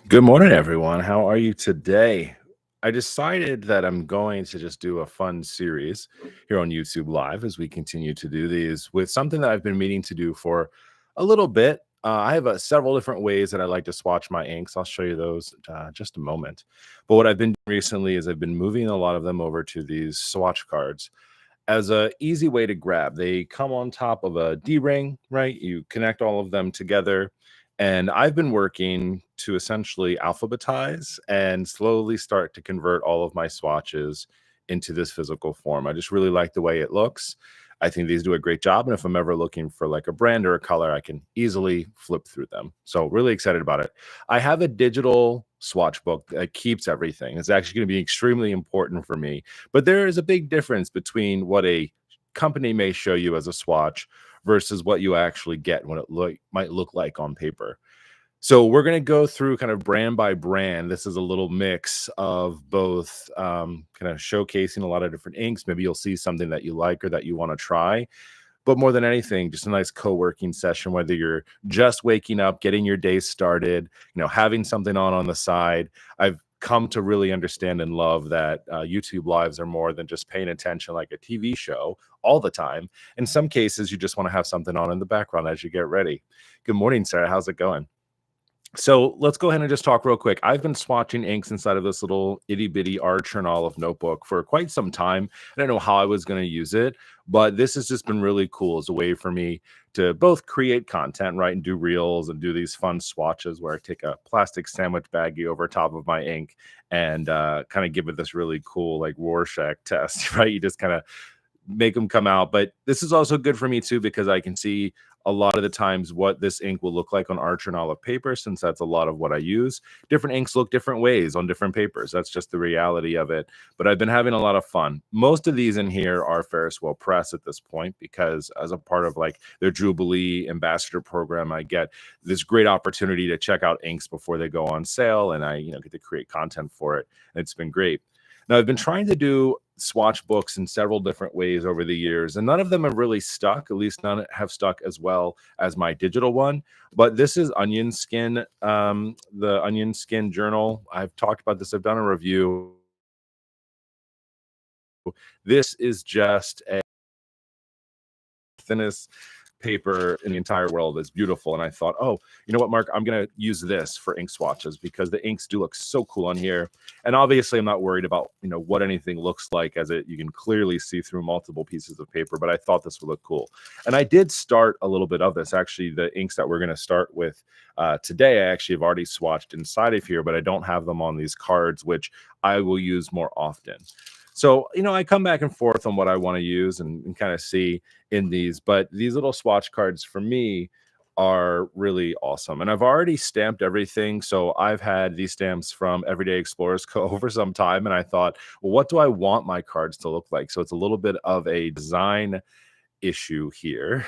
Good morning, everyone. How are you today? I decided that I'm going to just do a fun series here on YouTube Live as we continue to do these with something that I've been meaning to do for a little bit. I have several different ways that I like to swatch my inks. I'll show you those just a moment. But what I've been doing recently is I've been moving a lot of them over to these swatch cards as a easy way to grab. They come on top of a D-ring, right? You connect all of them together. And I've been working to essentially alphabetize and slowly start to convert all of my swatches into this physical form. I just really like the way it looks. I think these do a great job. And if I'm ever looking for like a brand or a color, I can easily flip through them. So really excited about it. I have a digital swatch book that keeps everything. It's actually going to be extremely important for me. But there is a big difference between what a company may show you as a swatch versus what you actually get when it might look like on paper. So we're going to go through kind of brand by brand. This is a little mix of both kind of showcasing a lot of different inks. Maybe you'll see something that you like or that you want to try. But more than anything, just a nice co-working session, whether you're just waking up, getting your day started, having something on the side. I've come to really understand and love that YouTube lives are more than just paying attention like a TV show all the time. In some cases, you just want to have something on in the background as you get ready. Good morning, Sarah. How's it going? So let's go ahead and just talk real quick. I've been swatching inks inside of this little itty bitty Archer Olive notebook for quite some time. I don't know how I was going to use it, but this has just been really cool as a way for me to both create content, right, and do reels and do these fun swatches where I take a plastic sandwich baggie over top of my ink and kind of give it this really cool like Rorschach test, right? You just kind of make them come out. But this is also good for me too because I can see a lot of the times what this ink will look like on Archer and Olive paper, since that's a lot of what I use. Different inks look different ways on different papers. That's just the reality of it. But I've been having a lot of fun. Most of these in here are Ferris Wheel Press at this point because as a part of like their Jubilee ambassador program, I get this great opportunity to check out inks before they go on sale, and I get to create content for it. And it's been great. Now, I've been trying to do swatch books in several different ways over the years, and none of them have really stuck. At least none have stuck as well as my digital one. But this is Onion Skin, the Onion Skin journal. I've talked about this. I've done a review. This is just a thinnest paper in the entire world. Is beautiful. And I thought, oh, you know what, Mark, I'm going to use this for ink swatches because the inks do look so cool on here. And obviously I'm not worried about, what anything looks like as you can clearly see through multiple pieces of paper, but I thought this would look cool. And I did start a little bit of this. Actually, the inks that we're going to start with today, I actually have already swatched inside of here, but I don't have them on these cards, which I will use more often. So, I come back and forth on what I want to use and kind of see in these, but these little swatch cards for me are really awesome. And I've already stamped everything. So I've had these stamps from Everyday Explorers Co. for some time. And I thought, well, what do I want my cards to look like? So it's a little bit of a design issue here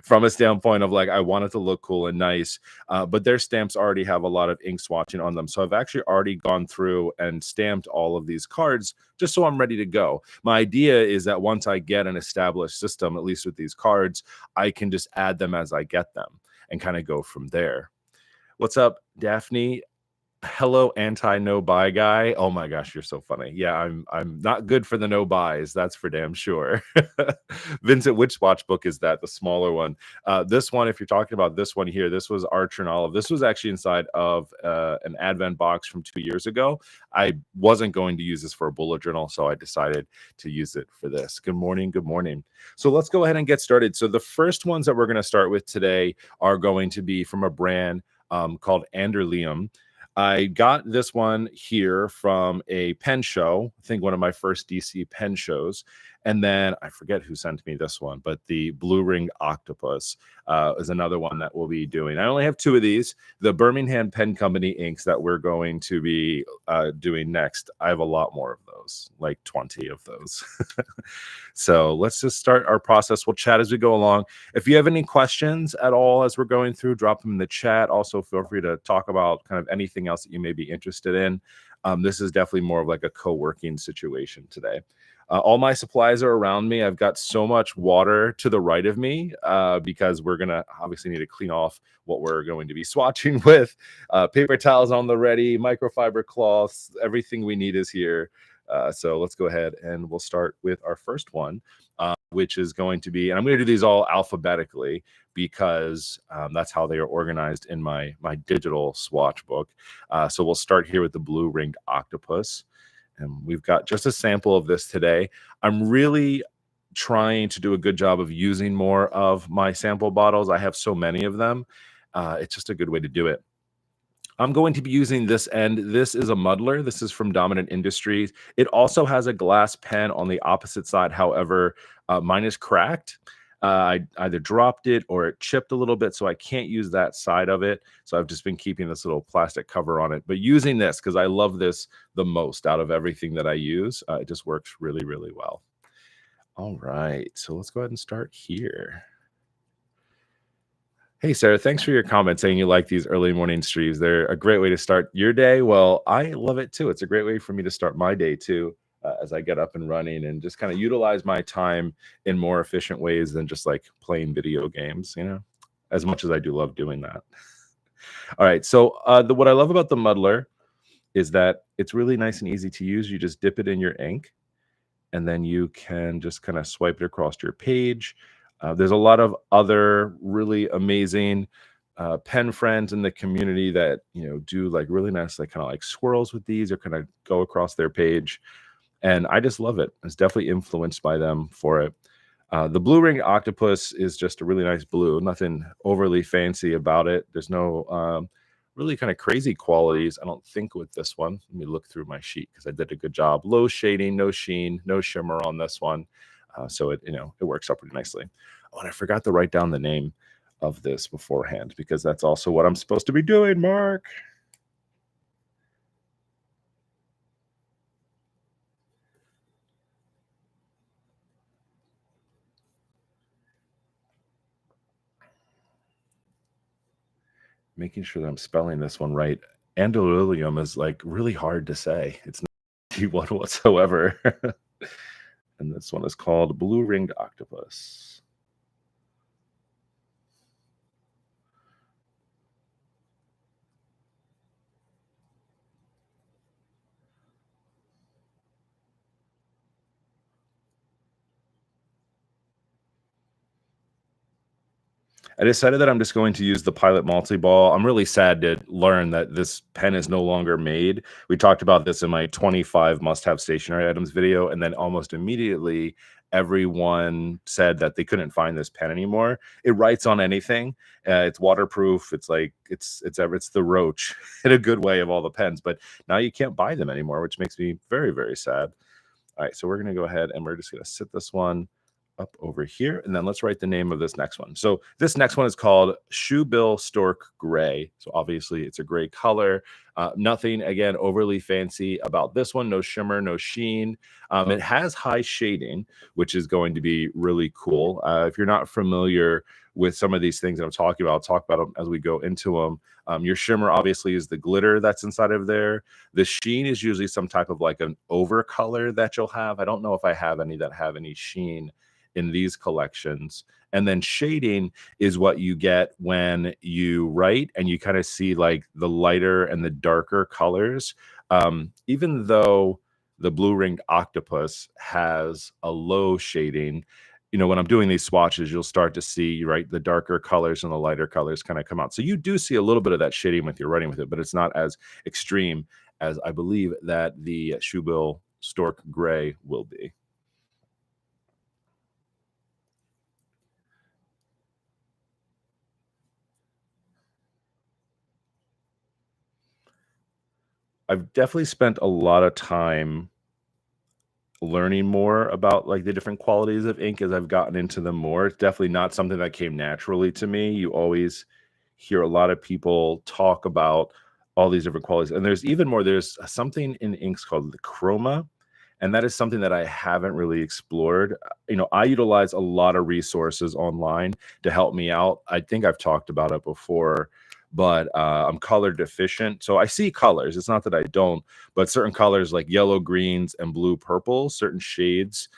from a standpoint of like I want it to look cool and nice, but their stamps already have a lot of ink swatching on them, so I've actually already gone through and stamped all of these cards just so I'm ready to go. My idea is that once I get an established system, at least with these cards, I can just add them as I get them and kind of go from there. What's up, Daphne? Hello, anti no buy guy. Oh my gosh, you're so funny. Yeah, I'm not good for the no buys, that's for damn sure. Vincent, which watch book is that? The smaller one. This one, if you're talking about this one here, this was Archer and Olive. This was actually inside of an advent box from 2 years ago. I wasn't going to use this for a bullet journal, so I decided to use it for this. Good morning. Good morning. So let's go ahead and get started. So the first ones that we're going to start with today are going to be from a brand called Anderillium. I got this one here from a pen show, I think one of my first DC pen shows. And then I forget who sent me this one, but the Blue Ring Octopus is another one that we'll be doing. I only have two of these. The Birmingham Pen Company inks that we're going to be doing next, I have a lot more of those, like 20 of those. So let's just start our process. We'll chat as we go along. If you have any questions at all as we're going through, drop them in the chat. Also, feel free to talk about kind of anything else that you may be interested in. This is definitely more of like a co-working situation today. All my supplies are around me. I've got so much water to the right of me because we're going to obviously need to clean off what we're going to be swatching with. Paper towels on the ready, microfiber cloths, everything we need is here. So let's go ahead and we'll start with our first one, which is going to be, and I'm going to do these all alphabetically because that's how they are organized in my digital swatch book. So we'll start here with the blue ringed octopus. And we've got just a sample of this today. I'm really trying to do a good job of using more of my sample bottles. I have so many of them. It's just a good way to do it. I'm going to be using this end. This is a muddler. This is from Dominant Industries. It also has a glass pen on the opposite side. However, mine is cracked. I either dropped it or it chipped a little bit, so I can't use that side of it. So I've just been keeping this little plastic cover on it. But using this, because I love this the most out of everything that I use, it just works really, really well. All right, so let's go ahead and start here. Hey, Sarah, thanks for your comment saying you like these early morning streams. They're a great way to start your day. Well, I love it too. It's a great way for me to start my day too, as I get up and running and just kind of utilize my time in more efficient ways than just like playing video games, as much as I do love doing that. All right. So what I love about the muddler is that it's really nice and easy to use. You just dip it in your ink and then you can just kind of swipe it across your page. There's a lot of other really amazing pen friends in the community that do like really nice, like kind of like swirls with these or kind of go across their page, and I just love it. It's definitely influenced by them for it. The blue ring octopus is just a really nice blue. Nothing overly fancy about it. There's no really kind of crazy qualities, I don't think, with this one. Let me look through my sheet because I did a good job. Low shading, no sheen, no shimmer on this one. So it works out pretty nicely. Oh, and I forgot to write down the name of this beforehand because that's also what I'm supposed to be doing, Mark. Making sure that I'm spelling this one right. Anderillium is like really hard to say. It's not one whatsoever. And this one is called Blue Ringed Octopus. I decided that I'm just going to use the Pilot multi-ball. I'm really sad to learn that this pen is no longer made. We talked about this in my 25 must-have stationery items video, and then almost immediately, everyone said that they couldn't find this pen anymore. It writes on anything. It's waterproof. It's like it's the roach in a good way of all the pens. But now you can't buy them anymore, which makes me very, very sad. All right, so we're going to go ahead and we're just going to sit this one up over here, and then let's write the name of this next one. So this next one is called Shoebill Stork Gray. So obviously it's a gray color. Nothing, again, overly fancy about this one. No shimmer, no sheen. It has high shading, which is going to be really cool. If you're not familiar with some of these things that I'm talking about, I'll talk about them as we go into them. Your shimmer obviously is the glitter that's inside of there. The sheen is usually some type of like an over color that you'll have. I don't know if I have any that have any sheen in these collections. And then shading is what you get when you write and you kind of see like the lighter and the darker colors. Even though the blue ringed octopus has a low shading, when I'm doing these swatches, you'll start to see, right, the darker colors and the lighter colors kind of come out. So you do see a little bit of that shading with your writing with it, but it's not as extreme as I believe that the Shoebill Stork Gray will be. I've definitely spent a lot of time learning more about like the different qualities of ink as I've gotten into them more. It's definitely not something that came naturally to me. You always hear a lot of people talk about all these different qualities. And there's even more, there's something in inks called the chroma. And that is something that I haven't really explored. I utilize a lot of resources online to help me out. I think I've talked about it before, but I'm color deficient. So I see colors. It's not that I don't, but certain colors like yellow, greens, and blue, purple, certain shades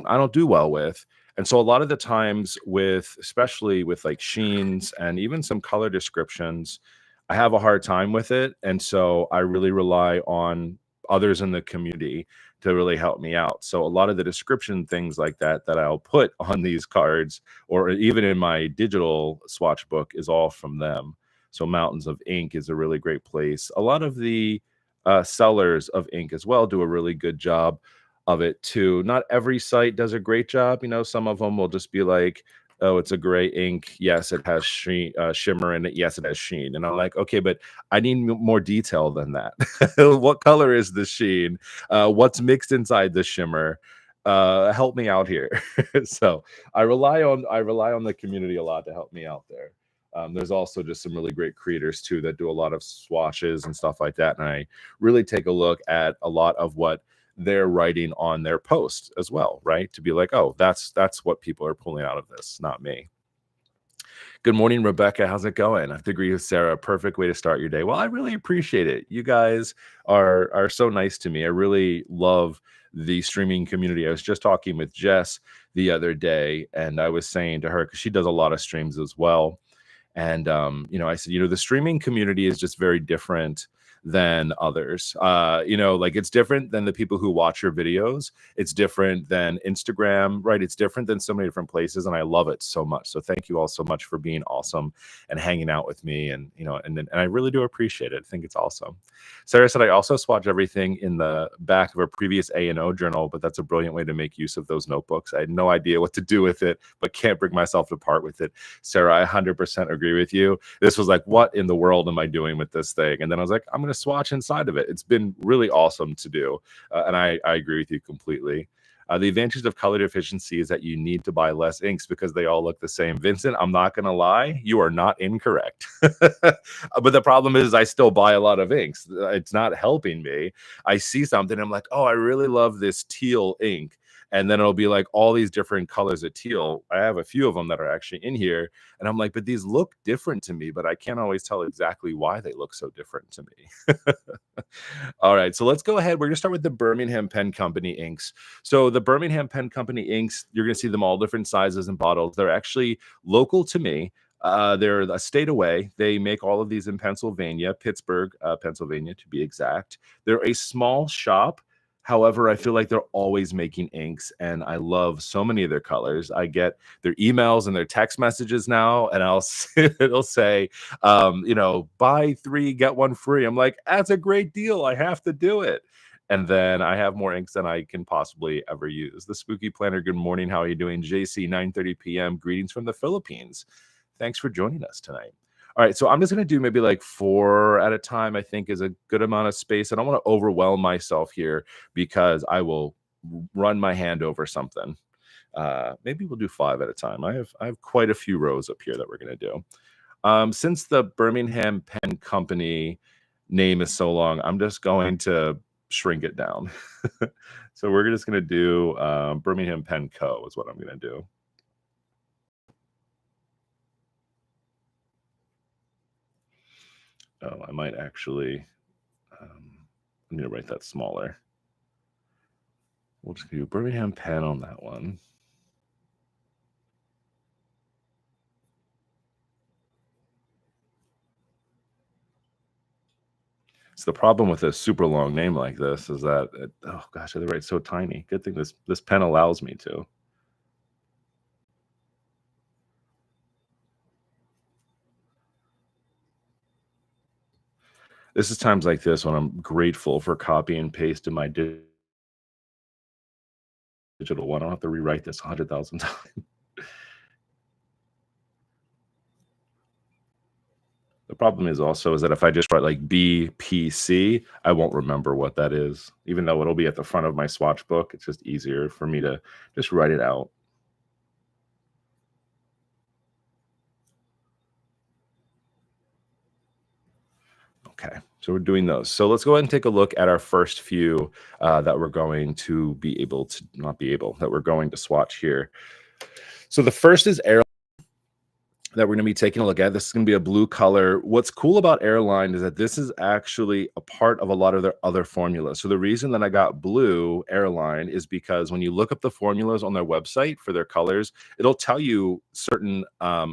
I don't do well with. And so a lot of the times with especially with like sheens and even some color descriptions, I have a hard time with it. And so I really rely on others in the community to really help me out. So a lot of the description things like that that I'll put on these cards or even in my digital swatch book is all from them. So Mountains of Ink is a really great place. A lot of the sellers of ink as well do a really good job of it too. Not every site does a great job. You know, some of them will just be like, "Oh, it's a gray ink. Yes, it has shimmer in it. Yes, it has sheen." And I'm like, "Okay, but I need more detail than that. What color is the sheen? What's mixed inside the shimmer? Help me out here." So I rely on the community a lot to help me out there. There's also just some really great creators too that do a lot of swatches and stuff like that, and I really take a look at a lot of what they're writing on their post as well, right? To be like, oh, that's what people are pulling out of this, not me. Good morning, Rebecca. How's it going? I have to agree with Sarah. Perfect way to start your day. Well, I really appreciate it. You guys are so nice to me. I really love the streaming community. I was just talking with Jess the other day, and I was saying to her because she does a lot of streams as well. And I said, the streaming community is just very different than others. Like it's different than the people who watch your videos. It's different than Instagram, right? It's different than so many different places, and I love it so much. So thank you all so much for being awesome and hanging out with me, and I really do appreciate it. I think it's awesome. Sarah said I also swatch everything in the back of a previous A&O journal, but that's a brilliant way to make use of those notebooks. I had no idea what to do with it, but can't bring myself to part with it. Sarah, I 100% agree with you. This was like, what in the world am I doing with this thing? And then I was like, I'm going to swatch inside of it. It's been really awesome to do. And I agree with you completely. The advantage of color deficiency is that you need to buy less inks because they all look the same. Vincent, I'm not going to lie, you are not incorrect. But the problem is I still buy a lot of inks. It's not helping me. I see something, I'm like, oh, I really love this teal ink. And then it'll be like all these different colors of teal. I have a few of them that are actually in here. And I'm like, but these look different to me, but I can't always tell exactly why they look so different to me. All right, so let's go ahead. We're going to start with the Birmingham Pen Company inks. So the Birmingham Pen Company inks, you're going to see them all different sizes and bottles. They're actually local to me. They're a state away. They make all of these in Pennsylvania, Pittsburgh, Pennsylvania, to be exact. They're a small shop. However, I feel like they're always making inks, and I love so many of their colors. I get their emails and their text messages now, and it'll say, buy 3 get 1 free. I'm like, that's a great deal. I have to do it. And then I have more inks than I can possibly ever use. The Spooky Planner. Good morning. How are you doing? JC, 9:30 p.m. Greetings from the Philippines. Thanks for joining us tonight. All right, so I'm just going to do maybe like 4 at a time, I think is a good amount of space. I don't want to overwhelm myself here because I will run my hand over something. Maybe we'll do 5 at a time. I have quite a few rows up here that we're going to do. Since the Birmingham Pen Company name is so long, I'm just going to shrink it down. So we're just going to do Birmingham Pen Co. is what I'm going to do. Oh, I might actually, I'm going to write that smaller. We'll just do Birmingham Pen on that one. So the problem with a super long name like this is that, oh gosh, I write so tiny. Good thing this pen allows me to. This is times like this when I'm grateful for copy and paste in my digital one. I don't have to rewrite this 100,000 times. The problem is also is that if I just write like BPC, I won't remember what that is. Even though it'll be at the front of my swatch book, it's just easier for me to just write it out. Okay, so we're doing those. So let's go ahead and take a look at our first few that we're going to be able to, not be able, that we're going to swatch here. So the first is that we're going to be taking a look at. This is going to be a blue color. What's cool about Airline is that this is actually a part of a lot of their other formulas. So the reason that I got blue Airline is because when you look up the formulas on their website for their colors, it'll tell you certain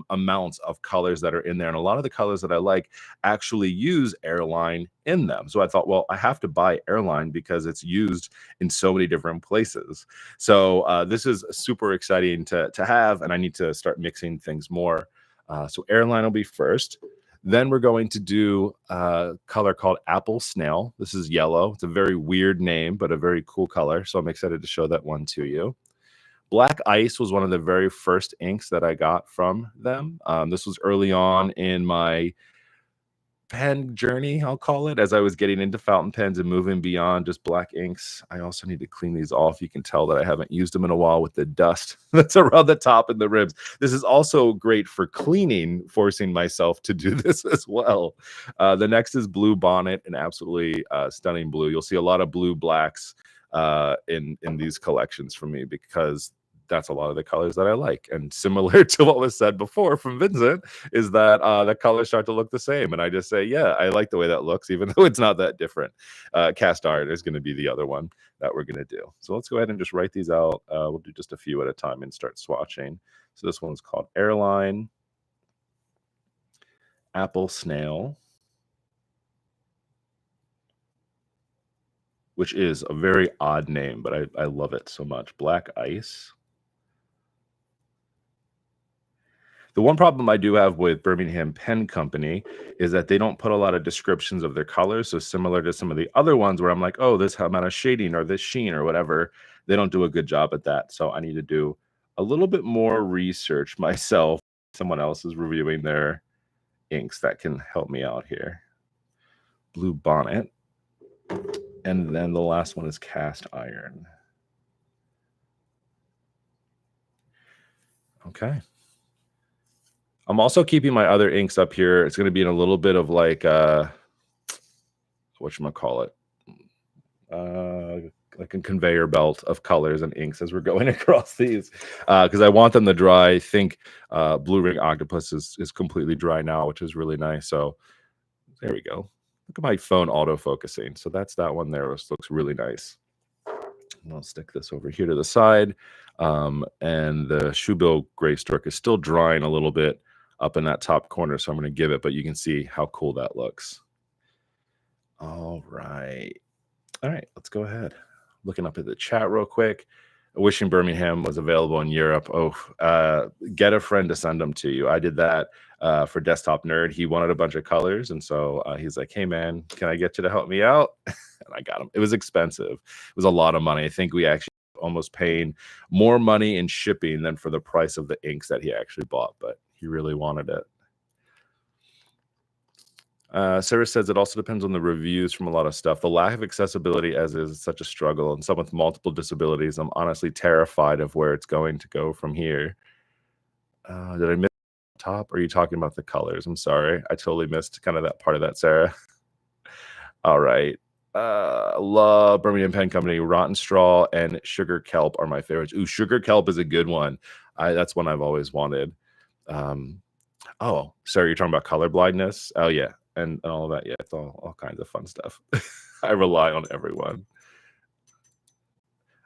amounts of colors that are in there. And a lot of the colors that I like actually use Airline in them. So I thought, well, I have to buy Airline because it's used in so many different places. So this is super exciting to have, and I need to start mixing things more. So Airline will be first. Then we're going to do a color called Apple Snail. This is yellow. It's a very weird name, but a very cool color. So I'm excited to show that one to you. Black Ice was one of the very first inks that I got from them. This was early on in my pen journey, I'll call it, as I was getting into fountain pens and moving beyond just black inks. I also need to clean these off. You can tell that I haven't used them in a while with the dust that's around the top and the ribs. This is also great for cleaning, forcing myself to do this as well. The next is Blue Bonnet, an absolutely stunning blue. You'll see a lot of blue blacks in these collections from me because that's a lot of the colors that I like. And similar to what was said before from Vincent, is that the colors start to look the same. And I just say, yeah, I like the way that looks, even though it's not that different. Cast iron is going to be the other one that we're going to do. So let's go ahead and just write these out. We'll do just a few at a time and start swatching. So this one's called Airline, Apple Snail, which is a very odd name, but I love it so much. Black Ice. The one problem I do have with Birmingham Pen Company is that they don't put a lot of descriptions of their colors. So similar to some of the other ones where I'm like, oh, this amount of shading or this sheen or whatever, they don't do a good job at that. So I need to do a little bit more research myself. Someone else is reviewing their inks that can help me out here. Blue Bonnet. And then the last one is Cast Iron. Okay. I'm also keeping my other inks up here. It's going to be in a little bit of like, whatchamacallit, like a conveyor belt of colors and inks as we're going across these, because I want them to dry. I think Blue Ring Octopus is completely dry now, which is really nice. So there we go. Look at my phone auto-focusing. So that's that one there, which looks really nice. And I'll stick this over here to the side. And the Shoebill Gray Stork is still drying a little bit up in that top corner, so I'm going to give it, but you can see how cool that looks. All right, let's go ahead. Looking up at the chat real quick. Wishing Birmingham was available in Europe. Get a friend to send them to you. I did that for Desktop Nerd. He wanted a bunch of colors, and so he's like, hey man, can I get you to help me out? And I got him. It was expensive. It was a lot of money. I think we actually almost paying more money in shipping than for the price of the inks that he actually bought, but he really wanted it. Sarah says it also depends on the reviews from a lot of stuff. The lack of accessibility as is such a struggle, and some with multiple disabilities. I'm honestly terrified of where it's going to go from here. Did I miss the top? Or are you talking about the colors? I'm sorry. I totally missed kind of that part of that, Sarah. All right. Love Birmingham Pen Company. Rotten Straw and Sugar Kelp are my favorites. Ooh, Sugar Kelp is a good one. That's one I've always wanted. Oh, sorry, you're talking about color blindness? Oh, yeah. And all of that. Yeah, it's all kinds of fun stuff. I rely on everyone.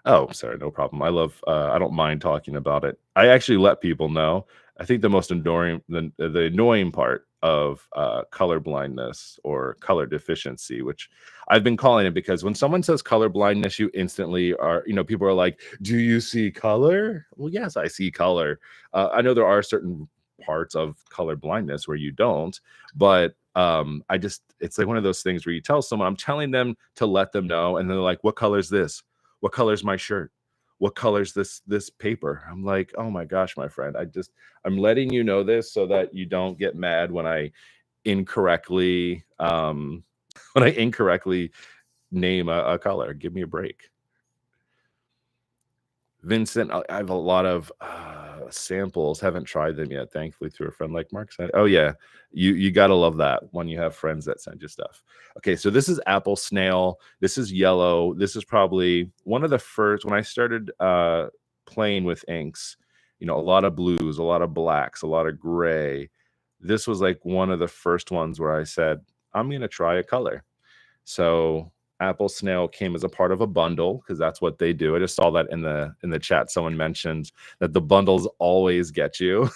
Oh, sorry, no problem. I don't mind talking about it. I actually let people know. I think the most annoying, the annoying part of color blindness or color deficiency, which I've been calling it, because when someone says color blindness, you instantly are, people are like, do you see color? Well, yes, I see color. I know there are certain parts of color blindness where you don't, but it's like one of those things where you tell someone, I'm telling them to let them know, and they're like, what color is this? What color's my shirt? What color's this paper? I'm like, oh my gosh, my friend, I'm letting you know this so that you don't get mad when I incorrectly name a color. Give me a break. Vincent, I have a lot of samples. Haven't tried them yet, thankfully, through a friend like Mark said. Oh yeah, you gotta love that when you have friends that send you stuff. Okay, so this is Apple Snail. This is yellow. This is probably one of the first when I started playing with inks. a lot of blues, a lot of blacks, a lot of gray. This was like one of the first ones where I said, I'm going to try a color. So Apple Snail came as a part of a bundle because that's what they do. I just saw that in the chat. Someone mentioned that the bundles always get you.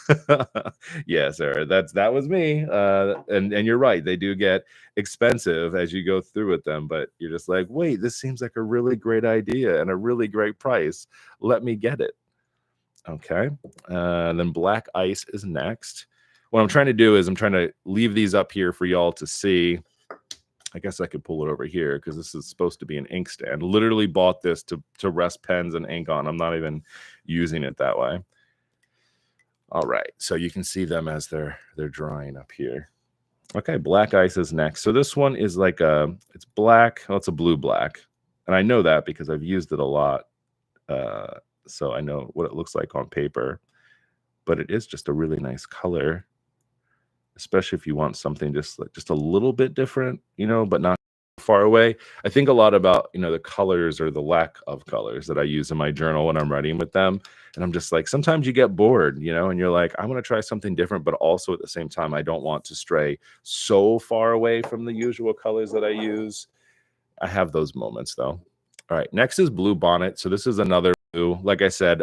Yeah, sir. That was me. And you're right. They do get expensive as you go through with them, but you're just like, wait, this seems like a really great idea and a really great price. Let me get it. Okay. Then Black Ice is next. What I'm trying to do is I'm trying to leave these up here for y'all to see. I guess I could pull it over here because this is supposed to be an ink stand. Literally bought this to rest pens and ink on. I'm not even using it that way. All right, so you can see them as they're drying up here. Okay, Black Ice is next. So this one is like it's black. Well, it's a blue black, and I know that because I've used it a lot. So I know what it looks like on paper, but it is just a really nice color, especially if you want something just a little bit different, but not far away. I think a lot about, the colors or the lack of colors that I use in my journal when I'm writing with them. And I'm just like, sometimes you get bored, and you're like, I want to try something different, but also at the same time, I don't want to stray so far away from the usual colors that I use. I have those moments though. All right, next is Blue Bonnet. So this is another blue. Like I said,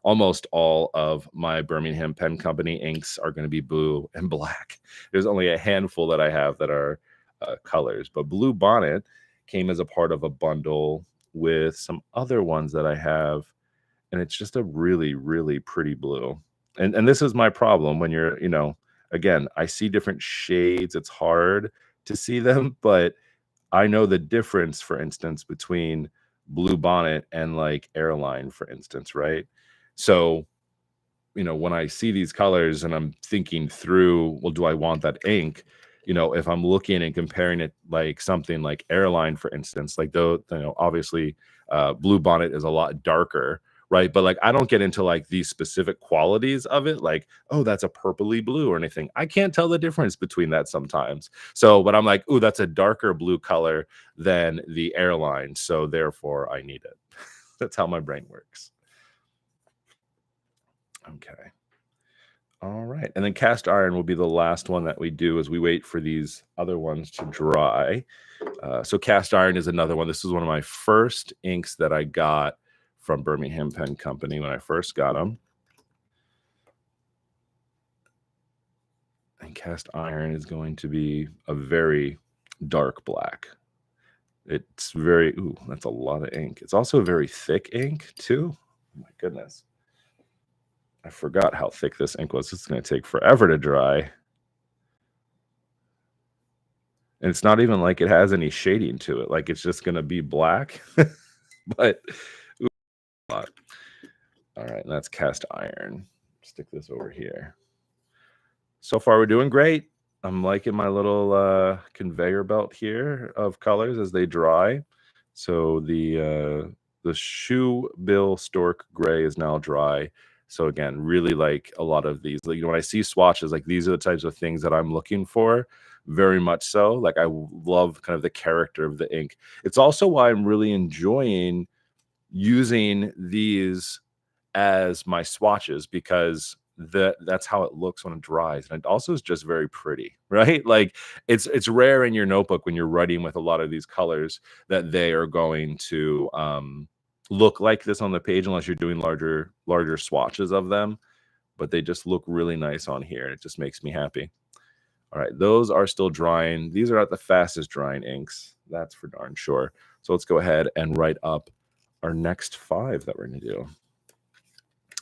almost all of my Birmingham Pen Company inks are going to be blue and black. There's only a handful that I have that are colors, but Blue Bonnet came as a part of a bundle with some other ones that I have, and it's just a really, really pretty blue. And this is my problem when you're, again, I see different shades. It's hard to see them, but I know the difference, for instance, between Blue Bonnet and like Airline, for instance, right? So, when I see these colors and I'm thinking through, well, do I want that ink? If I'm looking and comparing it like something like Airline, for instance, like though, obviously Blue Bonnet is a lot darker, right? But like I don't get into like these specific qualities of it, like, oh, that's a purpley blue or anything. I can't tell the difference between that sometimes. So, but I'm like, oh, that's a darker blue color than the Airline. So therefore I need it. That's how my brain works. Okay. All right. And then cast iron will be the last one that we do as we wait for these other ones to dry. So cast iron is another one. This is one of my first inks that I got from Birmingham Pen Company when I first got them. And cast iron is going to be a very dark black. It's very, ooh, that's a lot of ink. It's also a very thick ink too. Oh my goodness. I forgot how thick this ink was. It's going to take forever to dry. And it's not even like it has any shading to it. Like it's just going to be black. But ooh, a lot. All right, and that's cast iron. Stick this over here. So far, we're doing great. I'm liking my little conveyor belt here of colors as they dry. So the shoe bill stork gray is now dry. So again, really like a lot of these. Like, when I see swatches, like these are the types of things that I'm looking for. Very much so. Like I love kind of the character of the ink. It's also why I'm really enjoying using these as my swatches, because that's how it looks when it dries, and it also is just very pretty, right? Like it's rare in your notebook when you're writing with a lot of these colors that they are going to look like this on the page unless you're doing larger swatches of them, but they just look really nice on here. It just makes me happy. All right, those are still drying. These are not the fastest drying inks, that's for darn sure. So let's go ahead and write up our next 5 that we're going to do,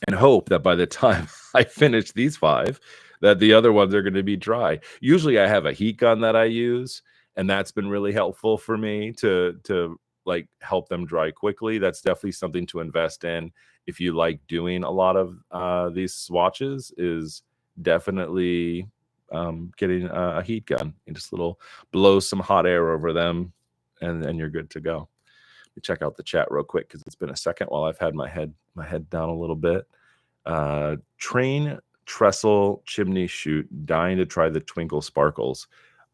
and hope that by the time I finish these 5, that the other ones are going to be dry. Usually I have a heat gun that I use, and that's been really helpful for me to like help them dry quickly. That's definitely something to invest in if you like doing a lot of these swatches, is definitely getting a heat gun and just blow some hot air over them, and you're good to go. Check out the chat real quick because it's been a second while I've had my head down a little bit. Train trestle chimney shoot, dying to try the twinkle sparkles.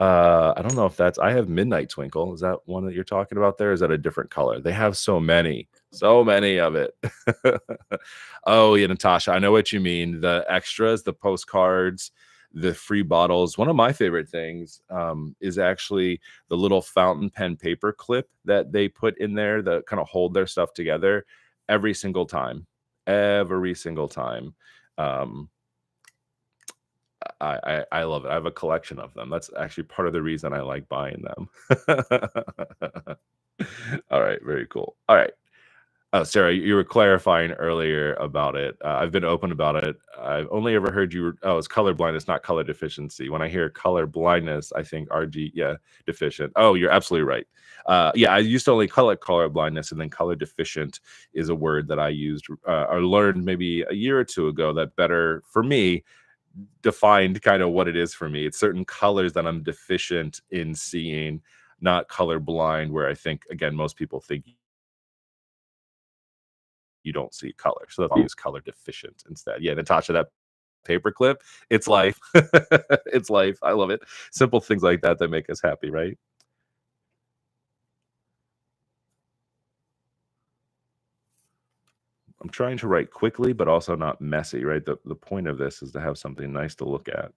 I don't know if that's I have Midnight Twinkle. Is that one that you're talking about there? Is that a different color? They have so many of it. Oh, yeah, Natasha, I know what you mean. The extras, the postcards, the free bottles. One of my favorite things is actually the little fountain pen paper clip that they put in there that kind of hold their stuff together every single time. Every single time. Um, I love it. I have a collection of them. That's actually part of the reason I like buying them. All right, very cool. All right. Oh, Sarah, you were clarifying earlier about it. I've been open about it. I've only ever heard you. Oh, it's color blindness, not color deficiency. When I hear color blindness, I think RG, yeah, deficient. Oh, you're absolutely right. Yeah, I used to only color blindness, and then color deficient is a word that I used or learned maybe a year or two ago that better for me defined kind of what it is for me. It's certain colors that I'm deficient in seeing, not color blind, where I think again most people think you don't see color. So that's why I use color deficient instead. Yeah, Natasha, that paperclip, it's life. It's life. I love it. Simple things like that that make us happy, right? I'm trying to write quickly, but also not messy, right? The point of this is to have something nice to look at.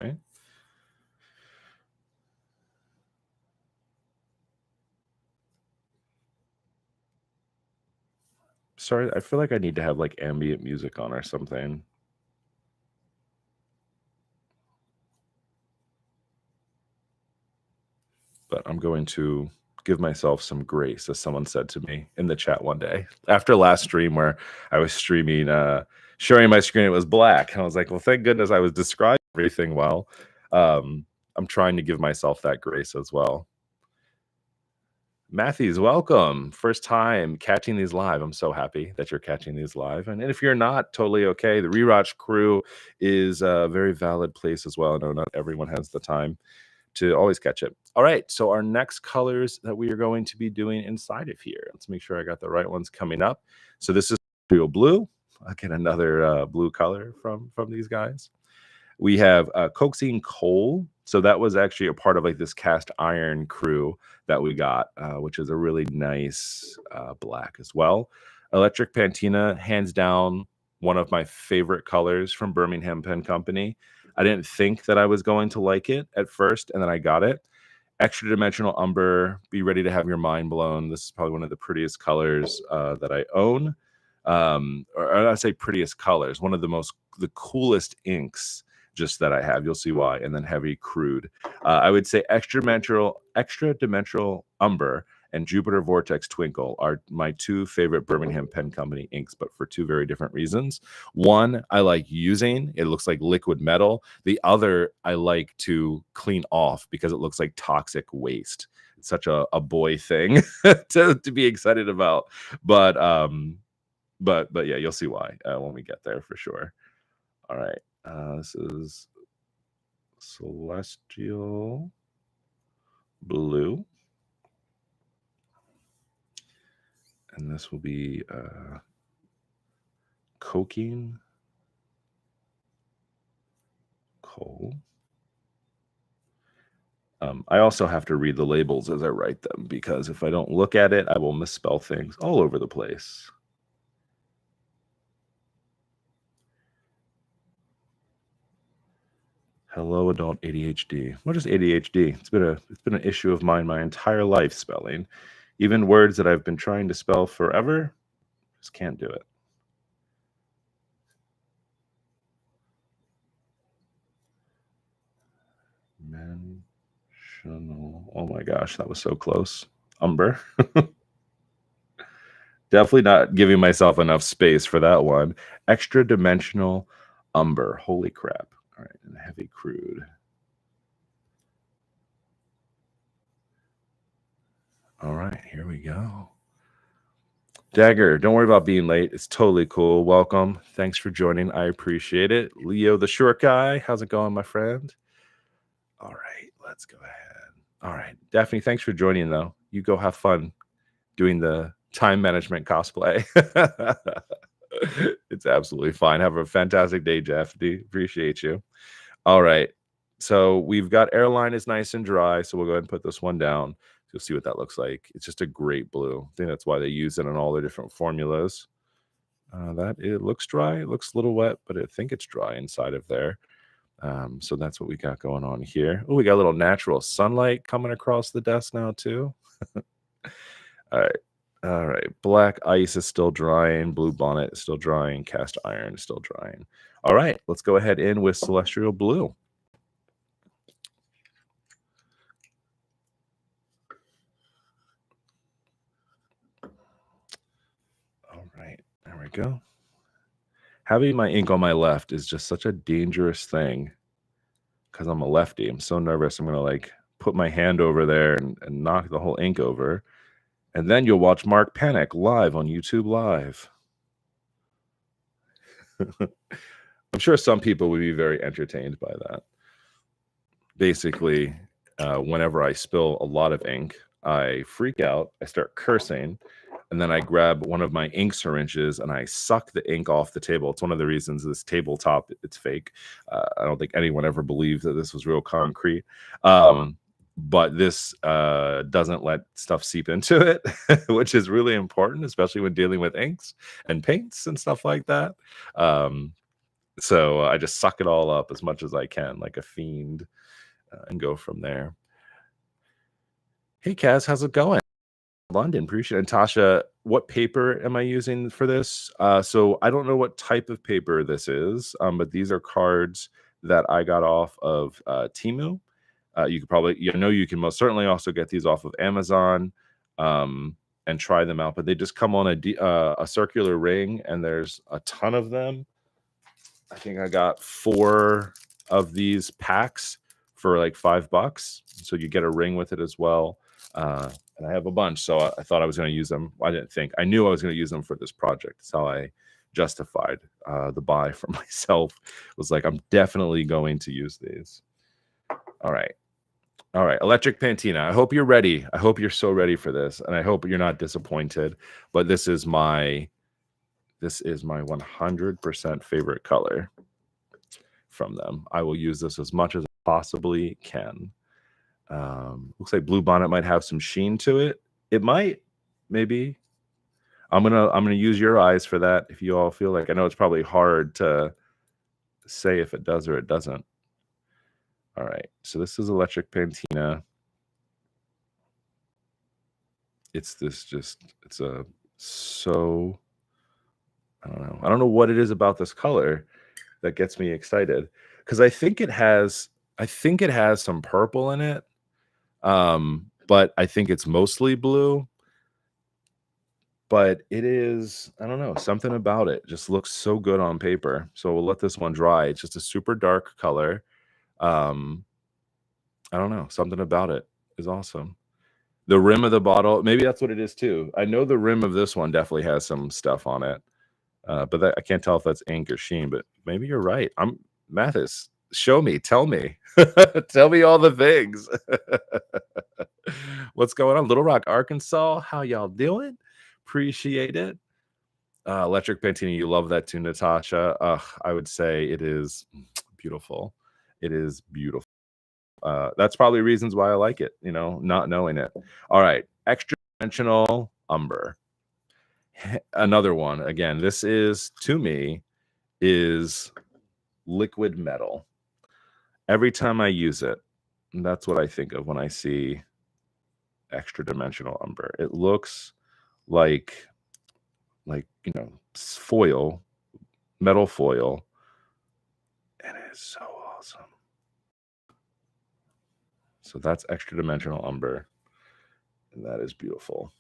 Right? Sorry, I feel like I need to have like ambient music on or something. But I'm going to give myself some grace, as someone said to me in the chat one day after last stream where I was streaming, sharing my screen. It was black, and I was like, "Well, thank goodness I was describing everything well." I'm trying to give myself that grace as well. Matthews, welcome. First time catching these live. I'm so happy that you're catching these live. And if you're not, totally okay. The Rewatch crew is a very valid place as well. I know not everyone has the time to always catch it. All right, so our next colors that we are going to be doing inside of here. Let's make sure I got the right ones coming up. So this is Real Blue. Again, another blue color from these guys. We have Coaxing Coal. So that was actually a part of like this cast iron crew that we got, which is a really nice black as well. Electric Patina, hands down, one of my favorite colors from Birmingham Pen Company. I didn't think that I was going to like it at first, and then I got it. Extra dimensional umber, be ready to have your mind blown. This is probably one of the prettiest colors that I own. Or I say prettiest colors, one of the coolest inks just that I have. You'll see why. And then heavy crude. I would say extra dimensional umber and Jupiter Vortex Twinkle are my two favorite Birmingham Pen Company inks, but for two very different reasons. One, I like using. It looks like liquid metal. The other, I like to clean off because it looks like toxic waste. It's such a boy thing to be excited about. But yeah, you'll see why when we get there for sure. All right. This is Celestial Blue. And this will be Coking Coal. I also have to read the labels as I write them because if I don't look at it, I will misspell things all over the place. Hello, adult ADHD. What is ADHD? It's been an issue of mine my entire life, spelling. Even words that I've been trying to spell forever, just can't do it. Oh my gosh, that was so close. Umber. Definitely not giving myself enough space for that one. Extra dimensional umber. Holy crap. All right, and heavy crude. All right, here we go. Dagger, don't worry about being late. It's totally cool. Welcome. Thanks for joining. I appreciate it. Leo the short guy, how's it going, my friend? All right, let's go ahead. All right, Daphne, thanks for joining, though. You go have fun doing the time management cosplay. It's absolutely fine. Have a fantastic day, Daphne. Appreciate you. All right. So we've got airline is nice and dry. So we'll go ahead and put this one down. You'll see what that looks like. It's just a great blue. I think that's why they use it in all the different formulas. That it looks dry. It looks a little wet, but I think it's dry inside of there. So that's what we got going on here. Oh, we got a little natural sunlight coming across the desk now too. All right. All right. Black ice is still drying. Blue bonnet is still drying. Cast iron is still drying. All right. Let's go ahead in with celestial blue. All right. There we go. Having my ink on my left is just such a dangerous thing because I'm a lefty. I'm so nervous. I'm going to like put my hand over there and knock the whole ink over. And then you'll watch Mark panic live on YouTube Live. I'm sure some people would be very entertained by that. Basically, whenever I spill a lot of ink, I freak out, I start cursing, and then I grab one of my ink syringes and I suck the ink off the table. It's one of the reasons this tabletop, it's fake. I don't think anyone ever believed that this was real concrete. But this doesn't let stuff seep into it, which is really important, especially when dealing with inks and paints and stuff like that. So I just suck it all up as much as I can, like a fiend, and go from there. Hey, Kaz, how's it going? London, appreciate it. And Tasha, what paper am I using for this? So I don't know what type of paper this is, but these are cards that I got off of Temu. You could probably, you can most certainly also get these off of Amazon and try them out. But they just come on a circular ring, and there's a ton of them. I think I got 4 of these packs for like $5. So you get a ring with it as well. And I have a bunch, so I thought I was going to use them. I didn't think. I knew I was going to use them for this project. That's how I justified the buy for myself. It was like, I'm definitely going to use these. All right. All right. Electric Patina. I hope you're ready. I hope you're so ready for this. And I hope you're not disappointed. But this is my 100% favorite color from them. I will use this as much as I possibly can. Looks like Blue Bonnet might have some sheen to it. It might, maybe. I'm gonna use your eyes for that. If you all feel like, I know it's probably hard to say if it does or it doesn't. All right, so this is Electric Patina. It's so, I don't know what it is about this color that gets me excited, because I think it has some purple in it. But I think it's mostly blue. But it is, I don't know, something about it just looks so good on paper. So we'll let this one dry. It's just a super dark color. I don't know, something about it is awesome. The rim of the bottle, maybe that's what it is too. I know the rim of this one definitely has some stuff on it. But I can't tell if that's ink or sheen, but maybe you're right. Mathis, show me, tell me. Tell me all the things. What's going on? Little Rock, Arkansas. How y'all doing? Appreciate it. Electric Patina, you love that too, Natasha. I would say it is beautiful. It is beautiful. That's probably reasons why I like it, not knowing it. All right. Extra dimensional umber. Another one. Again, this is, to me, is liquid metal. Every time I use it, that's what I think of when I see extra dimensional umber. It looks like foil, metal foil, and it is so awesome. So that's extra dimensional umber, and that is beautiful.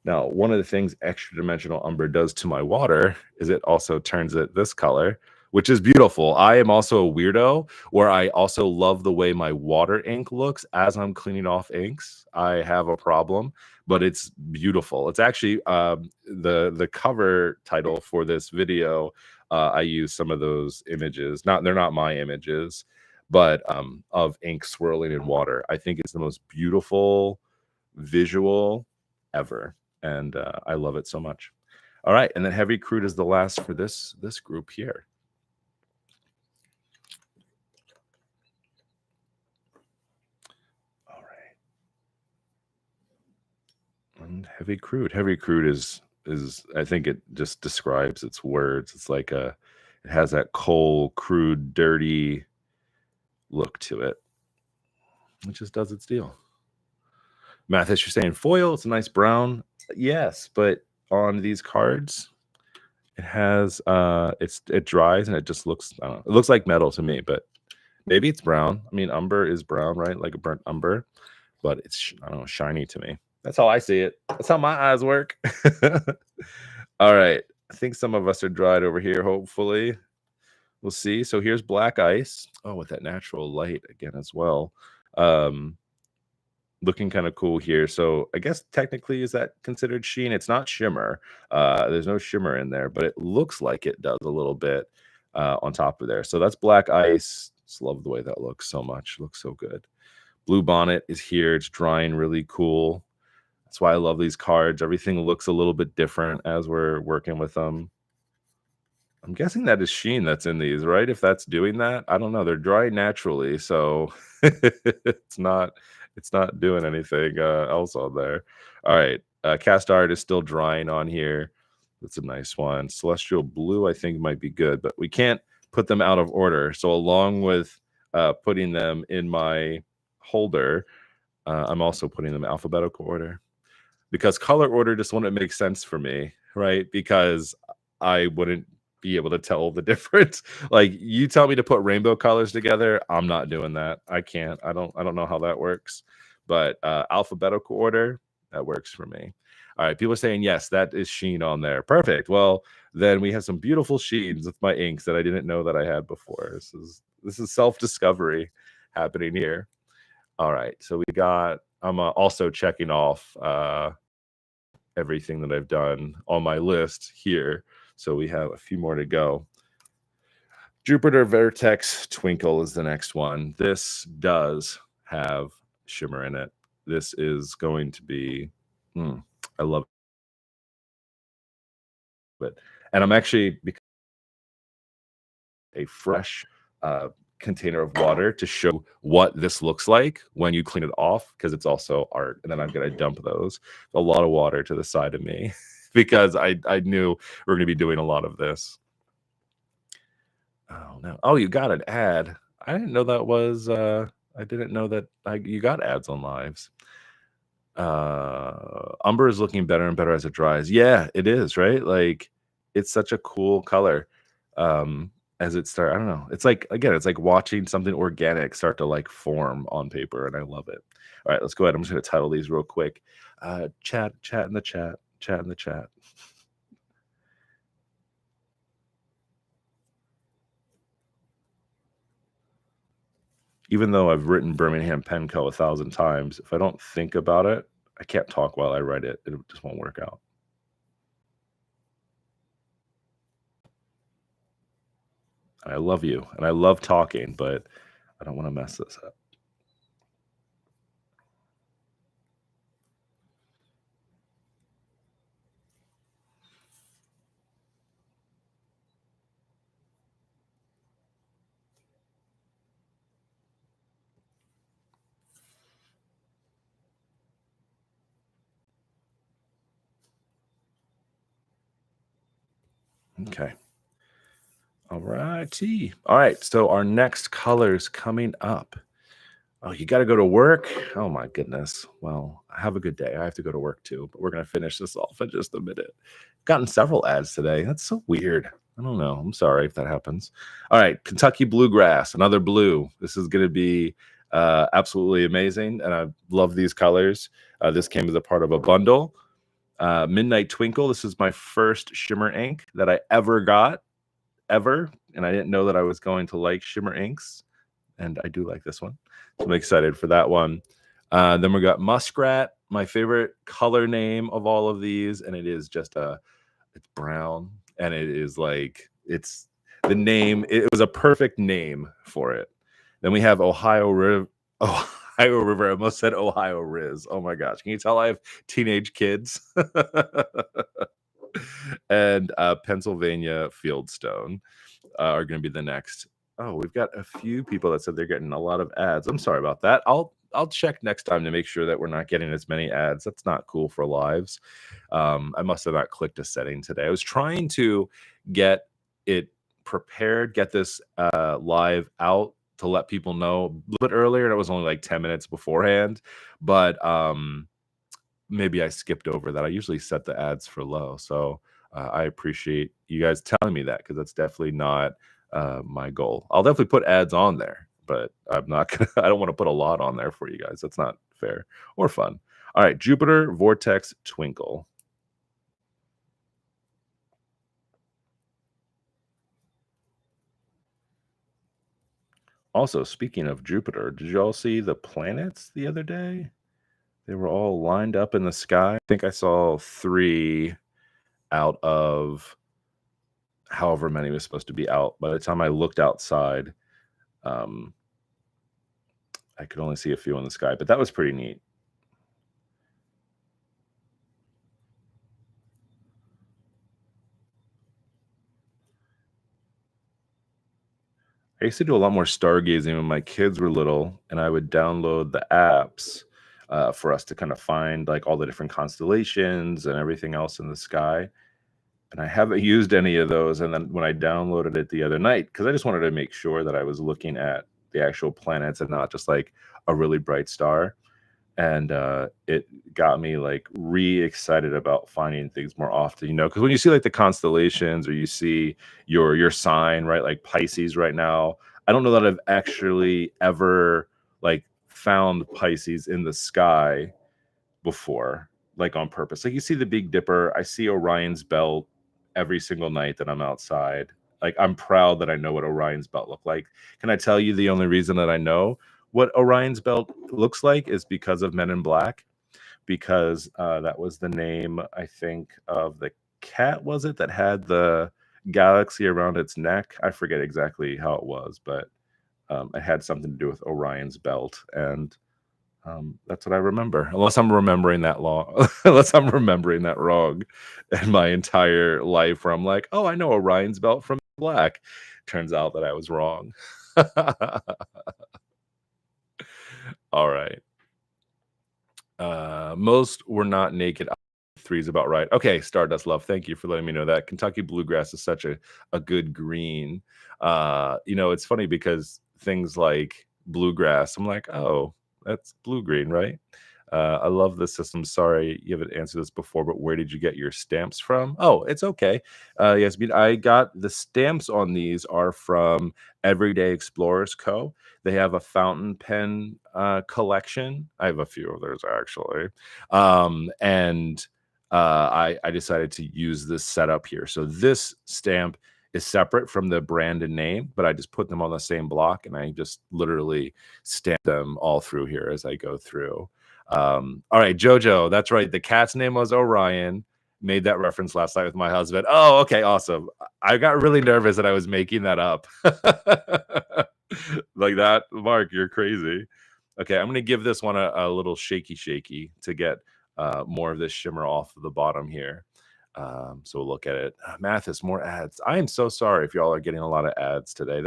Now, one of the things extra dimensional umber does to my water is it also turns it this color, which is beautiful. I am also a weirdo where I also love the way my water ink looks as I'm cleaning off inks. I have a problem, but it's beautiful. It's actually the cover title for this video. I use some of those images. They're not my images, but of ink swirling in water. I think it's the most beautiful visual ever, and I love it so much. All right, and then heavy crude is the last for this group here. All right, and heavy crude. Heavy crude is I think it just describes its words. It's like it has that coal, crude, dirty look to it. It just does its deal. Mathis, you're saying foil, it's a nice brown. Yes, but on these cards, it has it dries and it just looks, I don't know, it looks like metal to me, but maybe it's brown. I mean, umber is brown, right? Like a burnt umber, but it's, I don't know, shiny to me. That's how I see it. That's how my eyes work. All right. I think some of us are dried over here, hopefully. We'll see. So here's black ice. Oh, with that natural light again as well. Looking kind of cool here. So I guess technically, is that considered sheen? It's not shimmer. There's no shimmer in there, but it looks like it does a little bit on top of there. So that's black ice. Just love the way that looks so much. Looks so good. Blue bonnet is here. It's drying really cool. That's why I love these cards. Everything looks a little bit different as we're working with them. I'm guessing that is sheen that's in these, right? If that's doing that, I don't know. They're dry naturally, so it's not doing anything else on there. All right, cast art is still drying on here. That's a nice one. Celestial blue, I think, might be good, but we can't put them out of order. So along with putting them in my holder, I'm also putting them in alphabetical order because color order just wouldn't make sense for me, right? Because I wouldn't be able to tell the difference. Like you tell me to put rainbow colors together, I'm not doing that. I can't. I don't know how that works. But alphabetical order, that works for me. All right, people are saying yes, that is sheen on there. Perfect. Well, then we have some beautiful sheens with my inks that I didn't know that I had before. This is self-discovery happening here. All right, so we got. I'm also checking off everything that I've done on my list here. So we have a few more to go. Jupiter Vertex Twinkle is the next one. This does have shimmer in it. This is going to be, I love it. And I'm actually a fresh container of water to show what this looks like when you clean it off, because it's also art. And then I'm going to dump those, a lot of water to the side of me because I knew we were going to be doing a lot of this. Oh no. Oh, you got an ad. I didn't know that was I didn't know that you got ads on lives. Umber is looking better and better as it dries. Yeah, it is, right? Like it's such a cool color. As it starts, I don't know. It's like, again, it's like watching something organic start to like form on paper, and I love it. All right, let's go ahead. I'm just gonna title these real quick. Chat in the chat. Even though I've written Birmingham Pen Co. 1,000 times, if I don't think about it, I can't talk while I write it. It just won't work out. I love you, and I love talking, but I don't want to mess this up. Okay. All righty. All right. So our next colors coming up. Oh, you got to go to work? Oh, my goodness. Well, have a good day. I have to go to work too, but we're going to finish this off in just a minute. Gotten several ads today. That's so weird. I don't know. I'm sorry if that happens. All right. Kentucky Bluegrass, another blue. This is going to be absolutely amazing. And I love these colors. This came as a part of a bundle. Midnight Twinkle. This is my first shimmer ink that I ever got, ever. And I didn't know that I was going to like shimmer inks. And I do like this one. So I'm excited for that one. Then we got Muskrat, my favorite color name of all of these. And it is just it's brown. And it is like, it's the name. It was a perfect name for it. Then we have Ohio River. Ohio River. I almost said Ohio Riz. Oh my gosh. Can you tell I have teenage kids? And Pennsylvania Fieldstone are going to be the next. Oh, we've got a few people that said they're getting a lot of ads. I'm sorry about that. I'll check next time to make sure that we're not getting as many ads. That's not cool for lives. I must have not clicked a setting today. I was trying to get it prepared, get this live out to let people know a little bit earlier. And it was only like 10 minutes beforehand, but maybe I skipped over that. I usually set the ads for low. So I appreciate you guys telling me that, because that's definitely not my goal. I'll definitely put ads on there, but I'm not gonna, I don't want to put a lot on there for you guys. That's not fair or fun. All right, Jupiter Vortex Twinkle. Also, speaking of Jupiter, did you all see the planets the other day? They were all lined up in the sky. I think I saw 3 out of however many was supposed to be out. By the time I looked outside, um, I could only see a few in the sky, but that was pretty neat. I used to do a lot more stargazing when my kids were little, and I would download the apps for us to kind of find like all the different constellations and everything else in the sky. And I haven't used any of those. And then when I downloaded it the other night, because I just wanted to make sure that I was looking at the actual planets and not just like a really bright star. And it got me like re-excited about finding things more often, because when you see like the constellations, or you see your sign, right, like Pisces right now, I don't know that I've actually ever like found Pisces in the sky before, like on purpose. Like you see the Big Dipper, I see Orion's belt every single night that I'm outside. Like I'm proud that I know what Orion's belt looked like. Can I tell you the only reason that I know what Orion's belt looks like is because of Men in Black, because that was the name, I think, of the cat, was it, that had the galaxy around its neck? I forget exactly how it was, but it had something to do with Orion's belt, and that's what I remember. Unless I'm remembering that long, unless I'm remembering that wrong, in my entire life, where I'm like, oh, I know Orion's belt from Black. Turns out that I was wrong. All right. Most were not naked. Three's about right. Okay, Stardust Love, thank you for letting me know that. Kentucky bluegrass is such a good green. It's funny because things like bluegrass, I'm like, oh, that's blue green, right? I love the system. Sorry, you haven't answered this before, but where did you get your stamps from? Oh, it's okay. Yes, I got the stamps on these are from Everyday Explorers Co. They have a fountain pen collection. I have a few of those actually, and I decided to use this setup here. So this stamp is separate from the brand and name, but I just put them on the same block, and I just literally stamp them all through here as I go through. All right, Jojo, that's right. The cat's name was Orion. Made that reference last night with my husband. Oh, okay, awesome. I got really nervous that I was making that up. Like that, Mark, you're crazy. Okay, I'm gonna give this one a little shaky to get more of this shimmer off of the bottom here. So we'll look at it. Mathis, more ads. I am so sorry if y'all are getting a lot of ads today.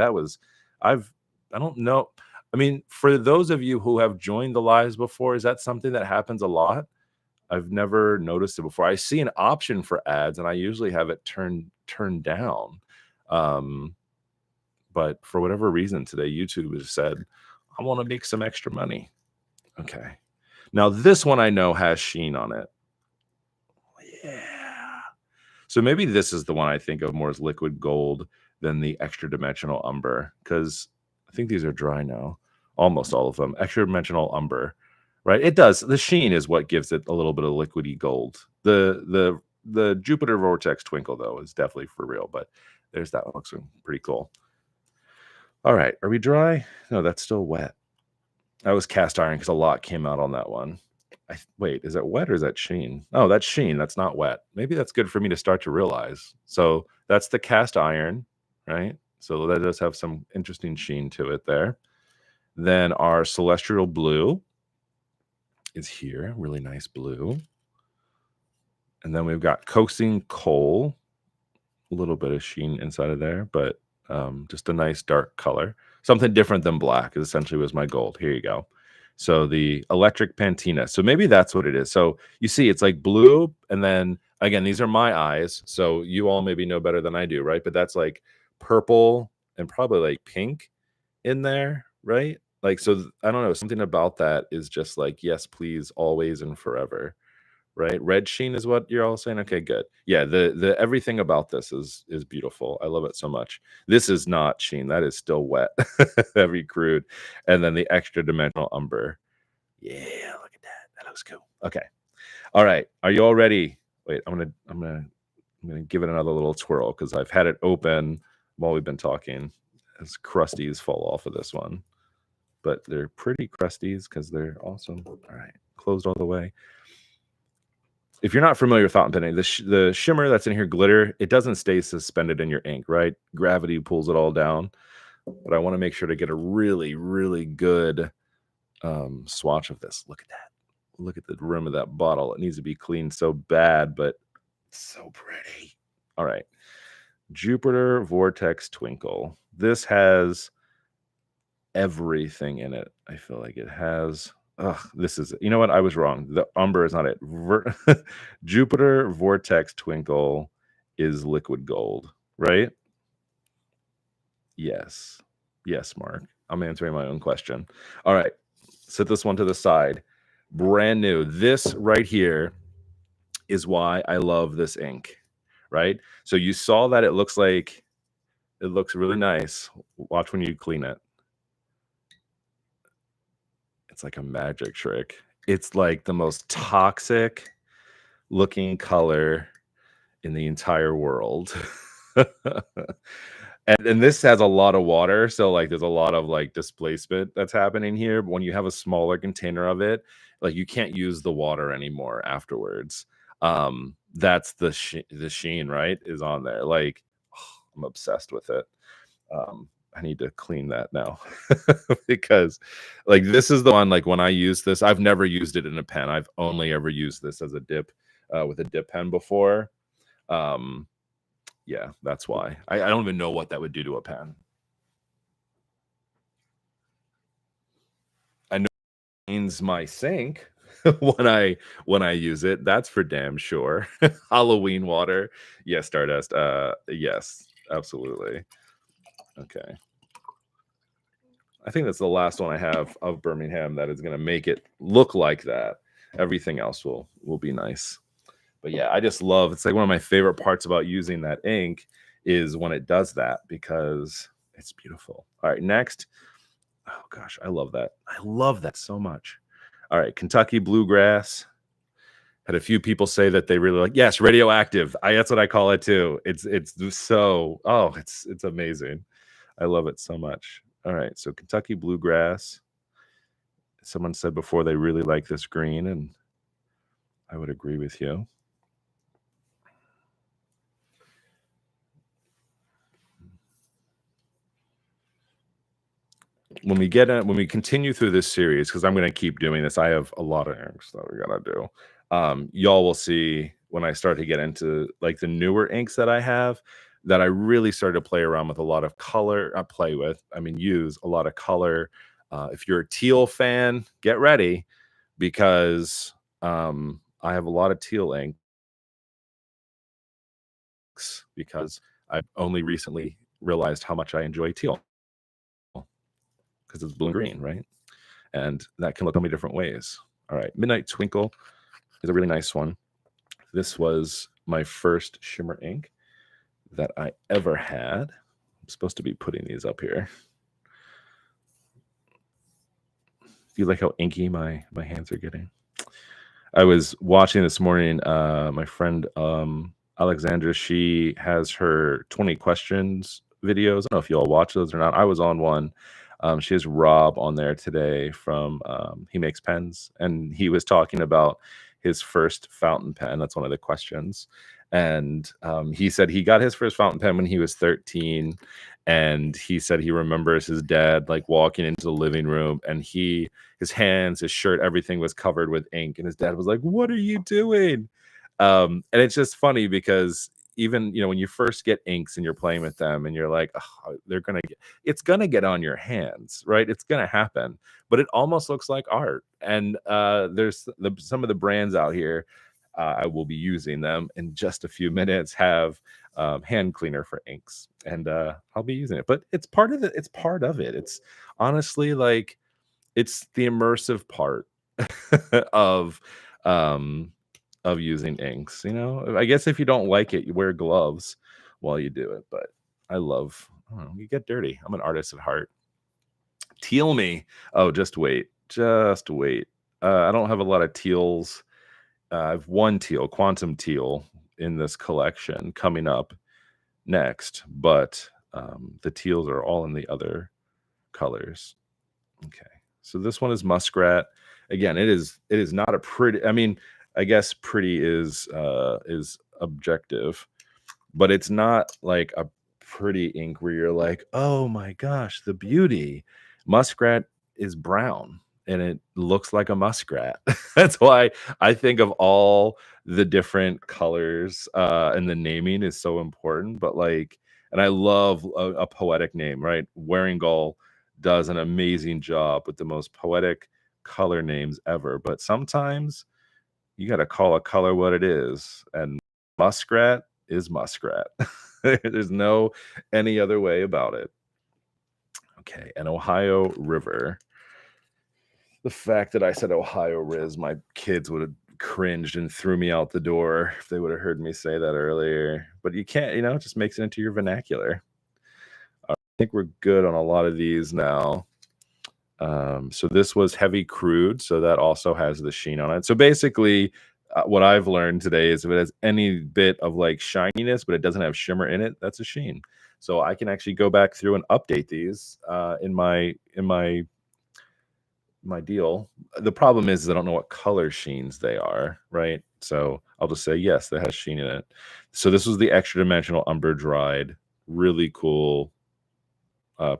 I don't know. I mean, for those of you who have joined the lives before, is that something that happens a lot? I've never noticed it before. I see an option for ads, and I usually have it turned down. Um, but for whatever reason today, YouTube has said, I want to make some extra money. Okay. Now this one I know has sheen on it. Yeah. So maybe this is the one I think of more as liquid gold than the extra dimensional umber, because I think these are dry now. Almost all of them. Extra dimensional umber, right? It does. The sheen is what gives it a little bit of liquidy gold. The Jupiter Vortex Twinkle though is definitely for real. But there's that one. Looks pretty cool. All right, are we dry? No, that's still wet. That was cast iron because a lot came out on that one. Wait, is that wet or is that sheen? Oh, that's sheen. That's not wet. Maybe that's good for me to start to realize. So that's the cast iron, right? So that does have some interesting sheen to it there. Then our celestial blue is here, really nice blue. And then we've got coasting coal, a little bit of sheen inside of there, but just a nice dark color. Something different than black is essentially was my gold. Here you go. So the electric patina. So maybe that's what it is. So you see it's like blue, and then again, these are my eyes. So you all maybe know better than I do, right? But that's like purple and probably like pink in there, right? Like, so I don't know, something about that is just like, yes, please, always and forever, right? Red sheen is what you're all saying. Okay, good. Yeah, the everything about this is beautiful. I love it so much. This is not sheen. That is still wet, heavy crude, and then the extra dimensional umber. Yeah, look at that. That looks cool. Okay, all right. Are you all ready? Wait, I'm gonna give it another little twirl because I've had it open while we've been talking. As crusties fall off of this one, but they're pretty crusties because they're awesome. All right, closed all the way. If you're not familiar with fountain penning, the shimmer that's in here, glitter, it doesn't stay suspended in your ink, right? Gravity pulls it all down. But I want to make sure to get a really, really good swatch of this. Look at that. Look at the rim of that bottle. It needs to be cleaned so bad, but so pretty. All right. Jupiter Vortex Twinkle. This has everything in it. I feel like it has. This is, you know what? I was wrong. The umber is not it. Jupiter Vortex Twinkle is liquid gold, right? Yes. Yes, Mark. I'm answering my own question. All right. Set this one to the side. Brand new. This right here is why I love this ink, right? So you saw that it looks really nice. Watch when you clean it. It's like a magic trick. It's like the most toxic looking color in the entire world. And this has a lot of water, so like there's a lot of like displacement that's happening here. But when you have a smaller container of it, like you can't use the water anymore afterwards. That's the sheen, right? Is on there. Like, I'm obsessed with it. I need to clean that now because like this is the one, like when I use this, I've never used it in a pen. I've only ever used this as a dip with a dip pen before. Yeah, that's why. I don't even know what that would do to a pen. I know it cleans my sink when I use it. That's for damn sure. Halloween water. Yes, Stardust. Yes, absolutely. Okay. I think that's the last one I have of Birmingham that is going to make it look like that. Everything else will be nice. But yeah, I just love, it's like one of my favorite parts about using that ink is when it does that because it's beautiful. All right, next. Oh gosh, I love that. I love that so much. All right, Kentucky Bluegrass. Had a few people say that they really like, yes, radioactive. That's what I call it too. It's so, oh, it's amazing. I love it so much. All right, so Kentucky Bluegrass. Someone said before they really like this green, and I would agree with you. When we continue through this series, because I'm going to keep doing this, I have a lot of inks that we gotta do. Y'all will see when I start to get into like the newer inks that I have, that I really started to play around with a lot of color. Use a lot of color. If you're a teal fan, get ready because I have a lot of teal inks because I've only recently realized how much I enjoy teal because it's blue and green, right? And that can look so many different ways. All right, Midnight Twinkle is a really nice one. This was my first shimmer ink that I ever had. I'm supposed to be putting these up here. Do you like how inky my hands are getting? I was watching this morning, my friend Alexandra, she has her 20 questions videos. I don't know if you all watch those or not. I was on one. She has Rob on there today from He Makes Pens, and he was talking about his first fountain pen. That's one of the questions. And he said he got his first fountain pen when he was 13, and he said he remembers his dad like walking into the living room, and his hands, his shirt, everything was covered with ink, and his dad was like, "What are you doing?" And it's just funny because even when you first get inks and you're playing with them and you're like, "Oh, it's gonna get on your hands, right? It's gonna happen." But it almost looks like art. And there's some of the brands out here, I will be using them in just a few minutes, have hand cleaner for inks, and I'll be using it. But it's part of it. It's part of it. It's honestly like it's the immersive part of um using inks. I guess if you don't like it, you wear gloves while you do it. But I don't know, you get dirty. I'm an artist at heart. Teal me. Oh, just wait. I don't have a lot of teals. I have one teal, quantum teal, in this collection coming up next, but the teals are all in the other colors. Okay, so this one is muskrat. Again, it is not a pretty. I mean, I guess pretty is objective, but it's not like a pretty ink where you're like, oh my gosh, the beauty. Muskrat is brown and it looks like a muskrat. That's why I think of all the different colors, and the naming is so important. But like, and I love a poetic name, right? Waringal does an amazing job with the most poetic color names ever. But sometimes you got to call a color what it is. And muskrat is muskrat. There's no any other way about it. Okay, an Ohio River. The fact that I said Ohio Riz, my kids would have cringed and threw me out the door if they would have heard me say that earlier. But you can't, it just makes it into your vernacular. I think we're good on a lot of these now. So this was heavy crude, so that also has the sheen on it. So basically, what I've learned today is if it has any bit of like shininess, but it doesn't have shimmer in it, that's a sheen. So I can actually go back through and update these in my deal. The problem is I don't know what color sheens they are, right? So I'll just say yes, that has sheen in it. So this was the extra dimensional umber dried, really cool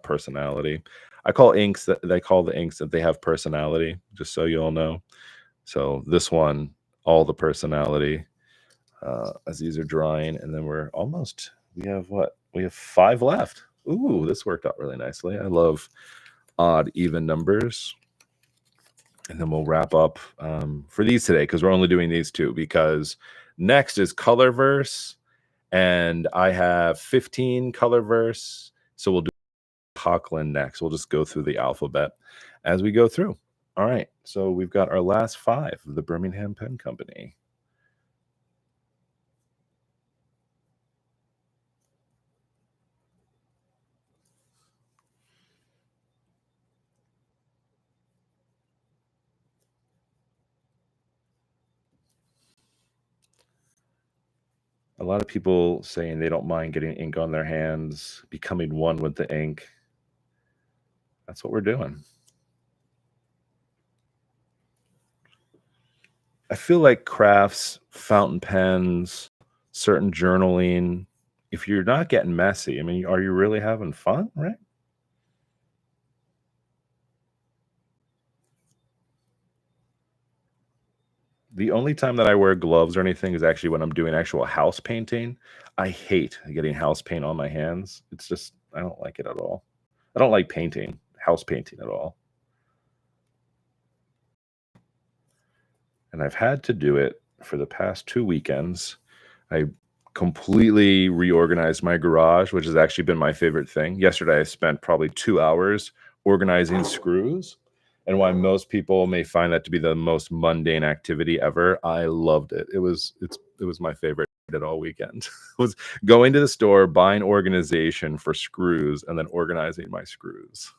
personality. I call inks that they call the inks that they have personality, just so you all know. So this one, all the personality, as these are drying, and then we have what? We have 5 left. Ooh, this worked out really nicely. I love odd even numbers. And then we'll wrap up for these today because we're only doing these 2 because next is Colorverse, and I have 15 Colorverse. So we'll do Hockland next. We'll just go through the alphabet as we go through. All right. So we've got our last 5 of the Birmingham Pen Company. A lot of people saying they don't mind getting ink on their hands, becoming one with the ink. That's what we're doing. I feel like crafts, fountain pens, certain journaling, if you're not getting messy, I mean, are you really having fun, right? The only time that I wear gloves or anything is actually when I'm doing actual house painting. I hate getting house paint on my hands. It's just, I don't like it at all. I don't like painting, house painting at all. And I've had to do it for the past 2 weekends. I completely reorganized my garage, which has actually been my favorite thing. Yesterday, I spent probably 2 hours organizing screws. And while most people may find that to be the most mundane activity ever, I loved it. It was my favorite at all weekend. Was going to the store, buying organization for screws, and then organizing my screws.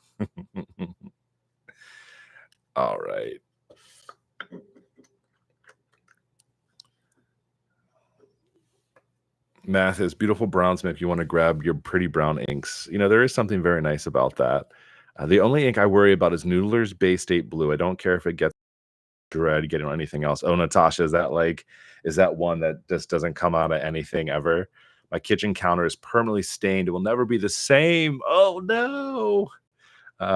All right. Math is beautiful brownsmith. If you want to grab your pretty brown inks, there is something very nice about that. The only ink I worry about is Noodler's Bay State Blue. I don't care if it gets dread getting on anything else. Oh, Natasha, is that one that just doesn't come out of anything ever? My kitchen counter is permanently stained. It will never be the same. Oh no.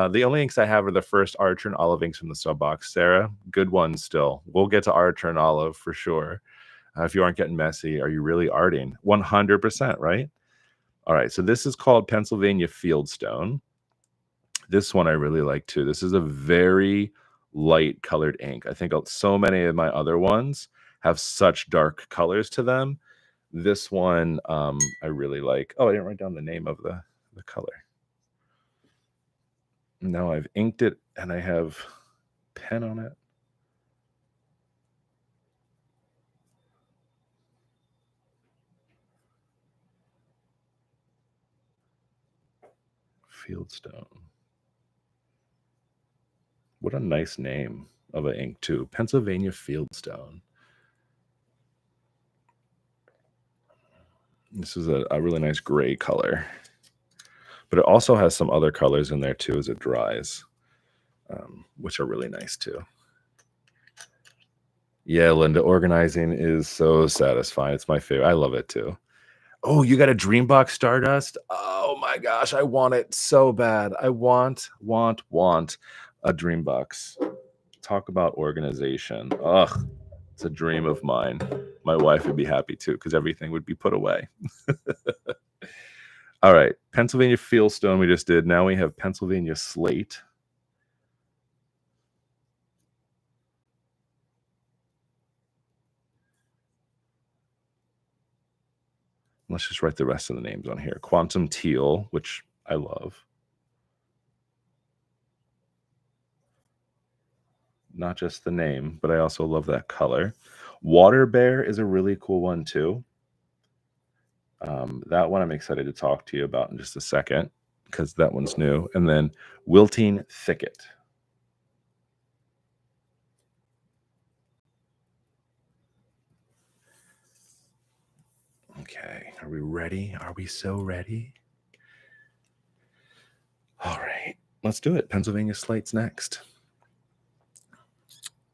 The only inks I have are the first Archer and Olive inks from the sub box. Sarah, good ones still. We'll get to Archer and Olive for sure. If you aren't getting messy, are you really arting? 100%, right? All right, so this is called Pennsylvania Fieldstone. This one I really like too. This is a very light colored ink. I think so many of my other ones have such dark colors to them. This one I really like. Oh, I didn't write down the name of the color. Now I've inked it and I have pen on it. Fieldstone. What a nice name of an ink too. Pennsylvania Fieldstone. This is a really nice gray color. But it also has some other colors in there too as it dries, which are really nice too. Yeah, Linda, organizing is so satisfying. It's my favorite. I love it too. Oh, you got a Dreambox Stardust? Oh my gosh, I want it so bad. I want a Dreambox. Talk about organization. Ugh, it's a dream of mine. My wife would be happy too because everything would be put away. All right, Pennsylvania Fieldstone we just did. Now we have Pennsylvania Slate. Let's just write the rest of the names on here. Quantum Teal, which I love. Not just the name, but I also love that color. Water Bear is a really cool one too. That one I'm excited to talk to you about in just a second because that one's new. And then Wilting Thicket. Okay, are we ready? Are we so ready? All right, let's do it. Pennsylvania Slate's next.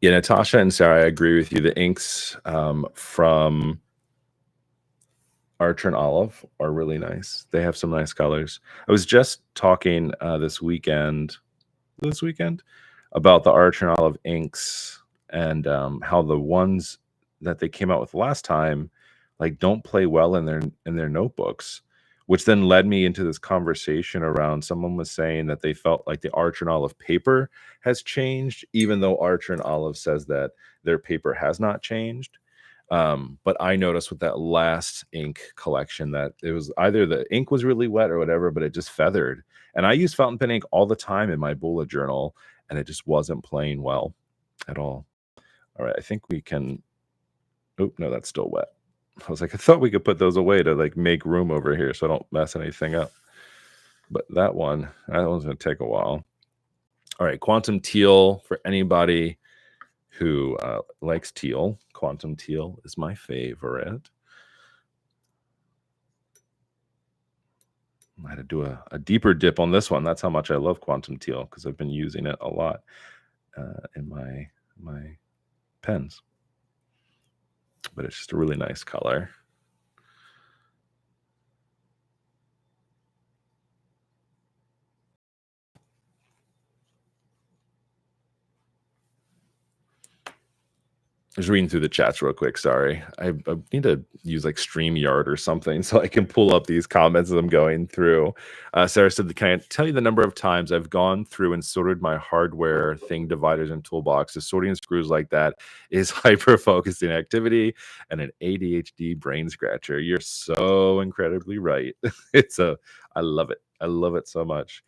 Yeah, Natasha and Sarah, I agree with you. The inks from Archer and Olive are really nice. They have some nice colors. I was just talking this weekend about the Archer and Olive inks and how the ones that they came out with last time like don't play well in their notebooks, which then led me into this conversation around someone was saying that they felt like the Archer and Olive paper has changed, even though Archer and Olive says that their paper has not changed. But I noticed with that last ink collection that it was either the ink was really wet or whatever, but it just feathered. And I use fountain pen ink all the time in my bullet journal, and it just wasn't playing well at all. All right, I think we can. Oh, no, that's still wet. I was like, I thought we could put those away to like make room over here so I don't mess anything up. But that one's going to take a while. All right, Quantum Teal for anybody who likes teal. Quantum Teal is my favorite. I had to do a deeper dip on this one. That's how much I love Quantum Teal because I've been using it a lot in my pens. But it's just a really nice color. Just reading through the chats real quick. Sorry. I need to use like StreamYard or something so I can pull up these comments as I'm going through. Sarah said, can I tell you the number of times I've gone through and sorted my hardware thing dividers and toolboxes? Sorting screws like that is hyper-focusing activity and an ADHD brain scratcher. You're so incredibly right. I love it. I love it so much.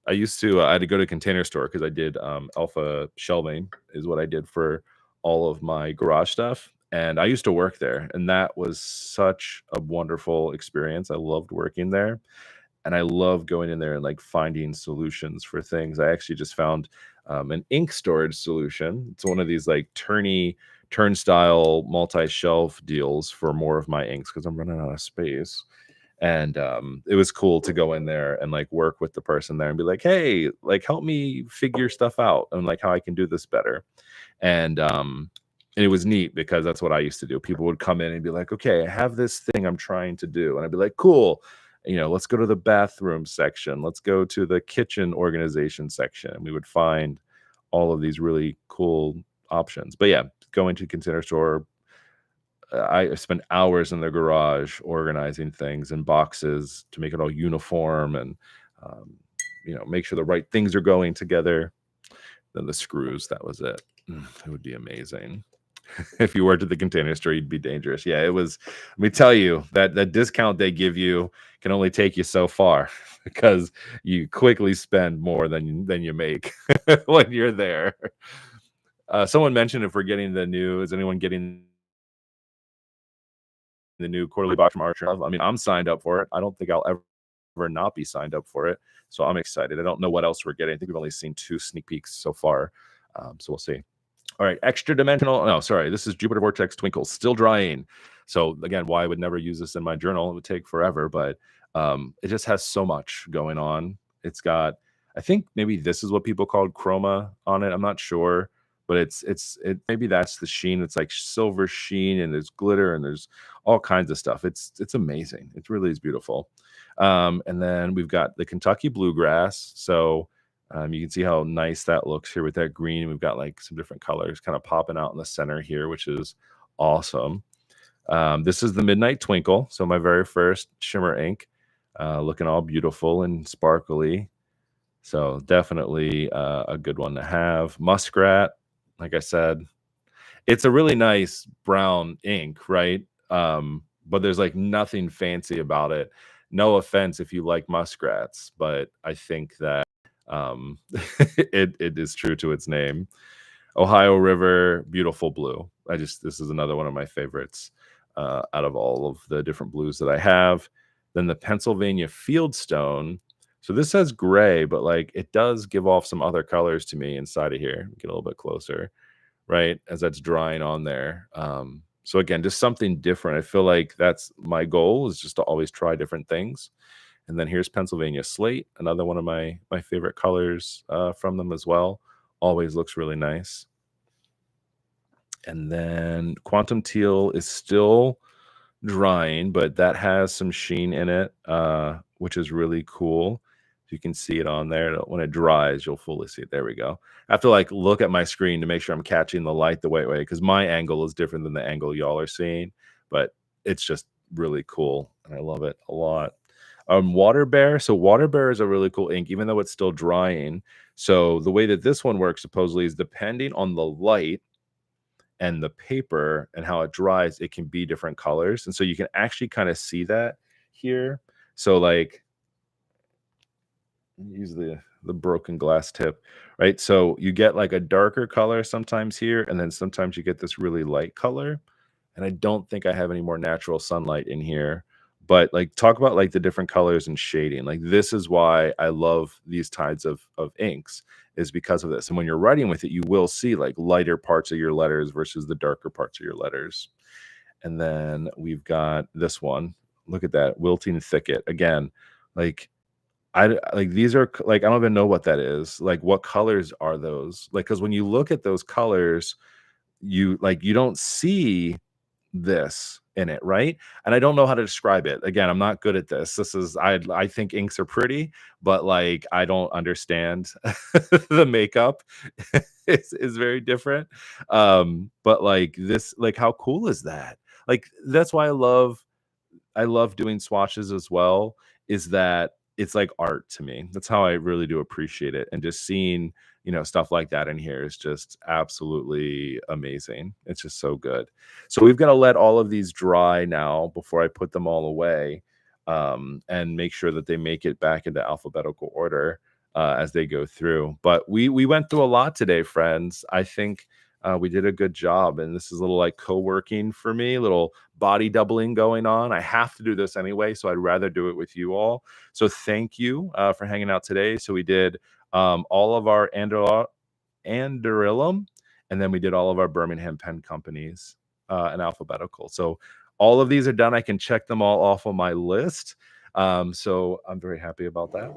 I had to go to Container Store because I did alpha shelving is what I did for all of my garage stuff. And I used to work there, and that was such a wonderful experience. I loved working there. And I love going in there and like finding solutions for things. I actually just found an ink storage solution. It's one of these like turnstile multi-shelf deals for more of my inks because I'm running out of space. And it was cool to go in there and like work with the person there and be like, hey, like help me figure stuff out and like how I can do this better. And it was neat because that's what I used to do. People would come in and be like, okay, I have this thing I'm trying to do. And I'd be like, cool. Let's go to the bathroom section. Let's go to the kitchen organization section. And we would find all of these really cool options. But yeah, going to Container Store, I spent hours in the garage organizing things in boxes to make it all uniform and, um, make sure the right things are going together. Then the screws, that was it. It would be amazing. If you worked at the Container Store, you'd be dangerous. Yeah, it was. Let me tell you that discount they give you can only take you so far because you quickly spend more than you make when you're there. Someone mentioned if we're getting the new, is anyone getting the new quarterly box from Archer? I mean, I'm signed up for it. I don't think I'll ever not be signed up for it. So I'm excited. I don't know what else we're getting. I think we've only seen 2 sneak peeks so far. So we'll see. All right, extra dimensional. No, sorry, this is Jupiter Vortex Twinkle, still drying. So again, why I would never use this in my journal? It would take forever, but it just has so much going on. It's got, I think maybe this is what people called chroma on it. I'm not sure, but it maybe that's the sheen. It's like silver sheen, and there's glitter, and there's all kinds of stuff. It's amazing. It really is beautiful. And then we've got the Kentucky Bluegrass. So you can see how nice that looks here with that green. We've got like some different colors kind of popping out in the center here, which is awesome. This is the Midnight Twinkle. So my very first shimmer ink, looking all beautiful and sparkly. So definitely a good one to have. Muskrat, like I said, it's a really nice brown ink, right? But there's like nothing fancy about it. No offense if you like muskrats, but I think that um, it is true to its name. Ohio River, beautiful blue. This is another one of my favorites out of all of the different blues that I have. Then the Pennsylvania Fieldstone. So this says gray, but like it does give off some other colors to me inside of here. Get a little bit closer, right? As that's drying on there. So again, just something different. I feel like that's my goal, is just to always try different things. And then here's Pennsylvania Slate, another one of my favorite colors from them as well. Always looks really nice. And then Quantum Teal is still drying, but that has some sheen in it, which is really cool. You can see it on there. When it dries, you'll fully see it. There we go. I have to like look at my screen to make sure I'm catching the light the right way, because my angle is different than the angle y'all are seeing, but it's just really cool, and I love it a lot. Water Bear. So Water Bear is a really cool ink, even though it's still drying. So the way that this one works supposedly is depending on the light and the paper and how it dries, it can be different colors. And so you can actually kind of see that here. So like, use the broken glass tip, right? So you get like a darker color sometimes here, and then sometimes you get this really light color. And I don't think I have any more natural sunlight in here. But like, talk about like the different colors and shading. Like, this is why I love these types of inks, is because of this. And when you're writing with it, you will see like lighter parts of your letters versus the darker parts of your letters. And then we've got this one. Look at that, Wilting Thicket. Again, like these are like, I don't even know what that is. Like, what colors are those? Like, because when you look at those colors, you don't see this in it, right? And I don't know how to describe it. Again, I'm not good at this. This is I think inks are pretty, but like I don't understand the makeup is very different. But like this, like how cool is that? Like that's why I love doing swatches as well, is that it's like art to me. That's how I really do appreciate it. And just seeing, stuff like that in here is just absolutely amazing. It's just so good. So we've got to let all of these dry now before I put them all away, and make sure that they make it back into alphabetical order as they go through. But we went through a lot today, friends. I think we did a good job, and this is a little like co-working for me, a little body doubling going on. I have to do this anyway, so I'd rather do it with you all. So thank you for hanging out today. So we did all of our Anderillium, and then we did all of our Birmingham Pen Companies in alphabetical. So all of these are done. I can check them all off on my list. So I'm very happy about that.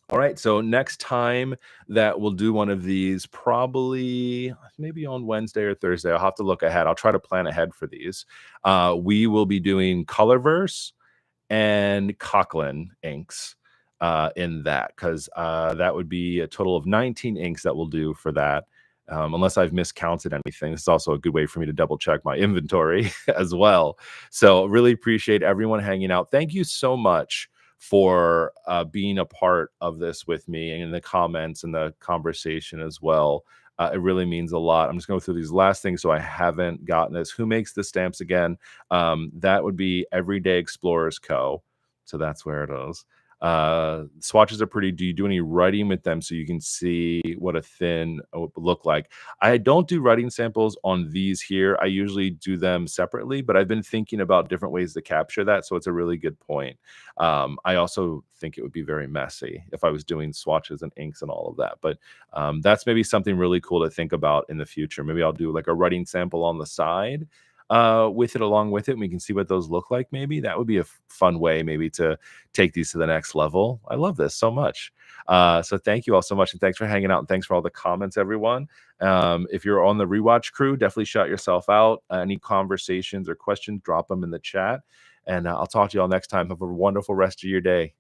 All right, so next time that we'll do one of these, probably maybe on Wednesday or Thursday. I'll have to look ahead. I'll try to plan ahead for these. We will be doing Colorverse and Cochlin inks in that, because that would be a total of 19 inks that we'll do for that. Unless I've miscounted anything. This is also a good way for me to double check my inventory as well. So really appreciate everyone hanging out. Thank you so much for being a part of this with me, and in the comments and the conversation as well. It really means a lot. I'm just going through these last things so I haven't gotten this. Who makes the stamps again? That would be Everyday Explorers Co. So that's where it is. Swatches are pretty. Do you do any writing with them so you can see what a thin would look like? I don't do writing samples on these here. I usually do them separately, but I've been thinking about different ways to capture that. So it's a really good point. I also think it would be very messy if I was doing swatches and inks and all of that. But that's maybe something really cool to think about in the future. Maybe I'll do like a writing sample on the side with it, along with it, and we can see what those look like. Maybe that would be a fun way maybe to take these to the next level. I love this so much. So thank you all so much, and thanks for hanging out, and thanks for all the comments, everyone. If you're on the rewatch crew, definitely shout yourself out. Any conversations or questions, drop them in the chat, and I'll talk to you all next time. Have a wonderful rest of your day.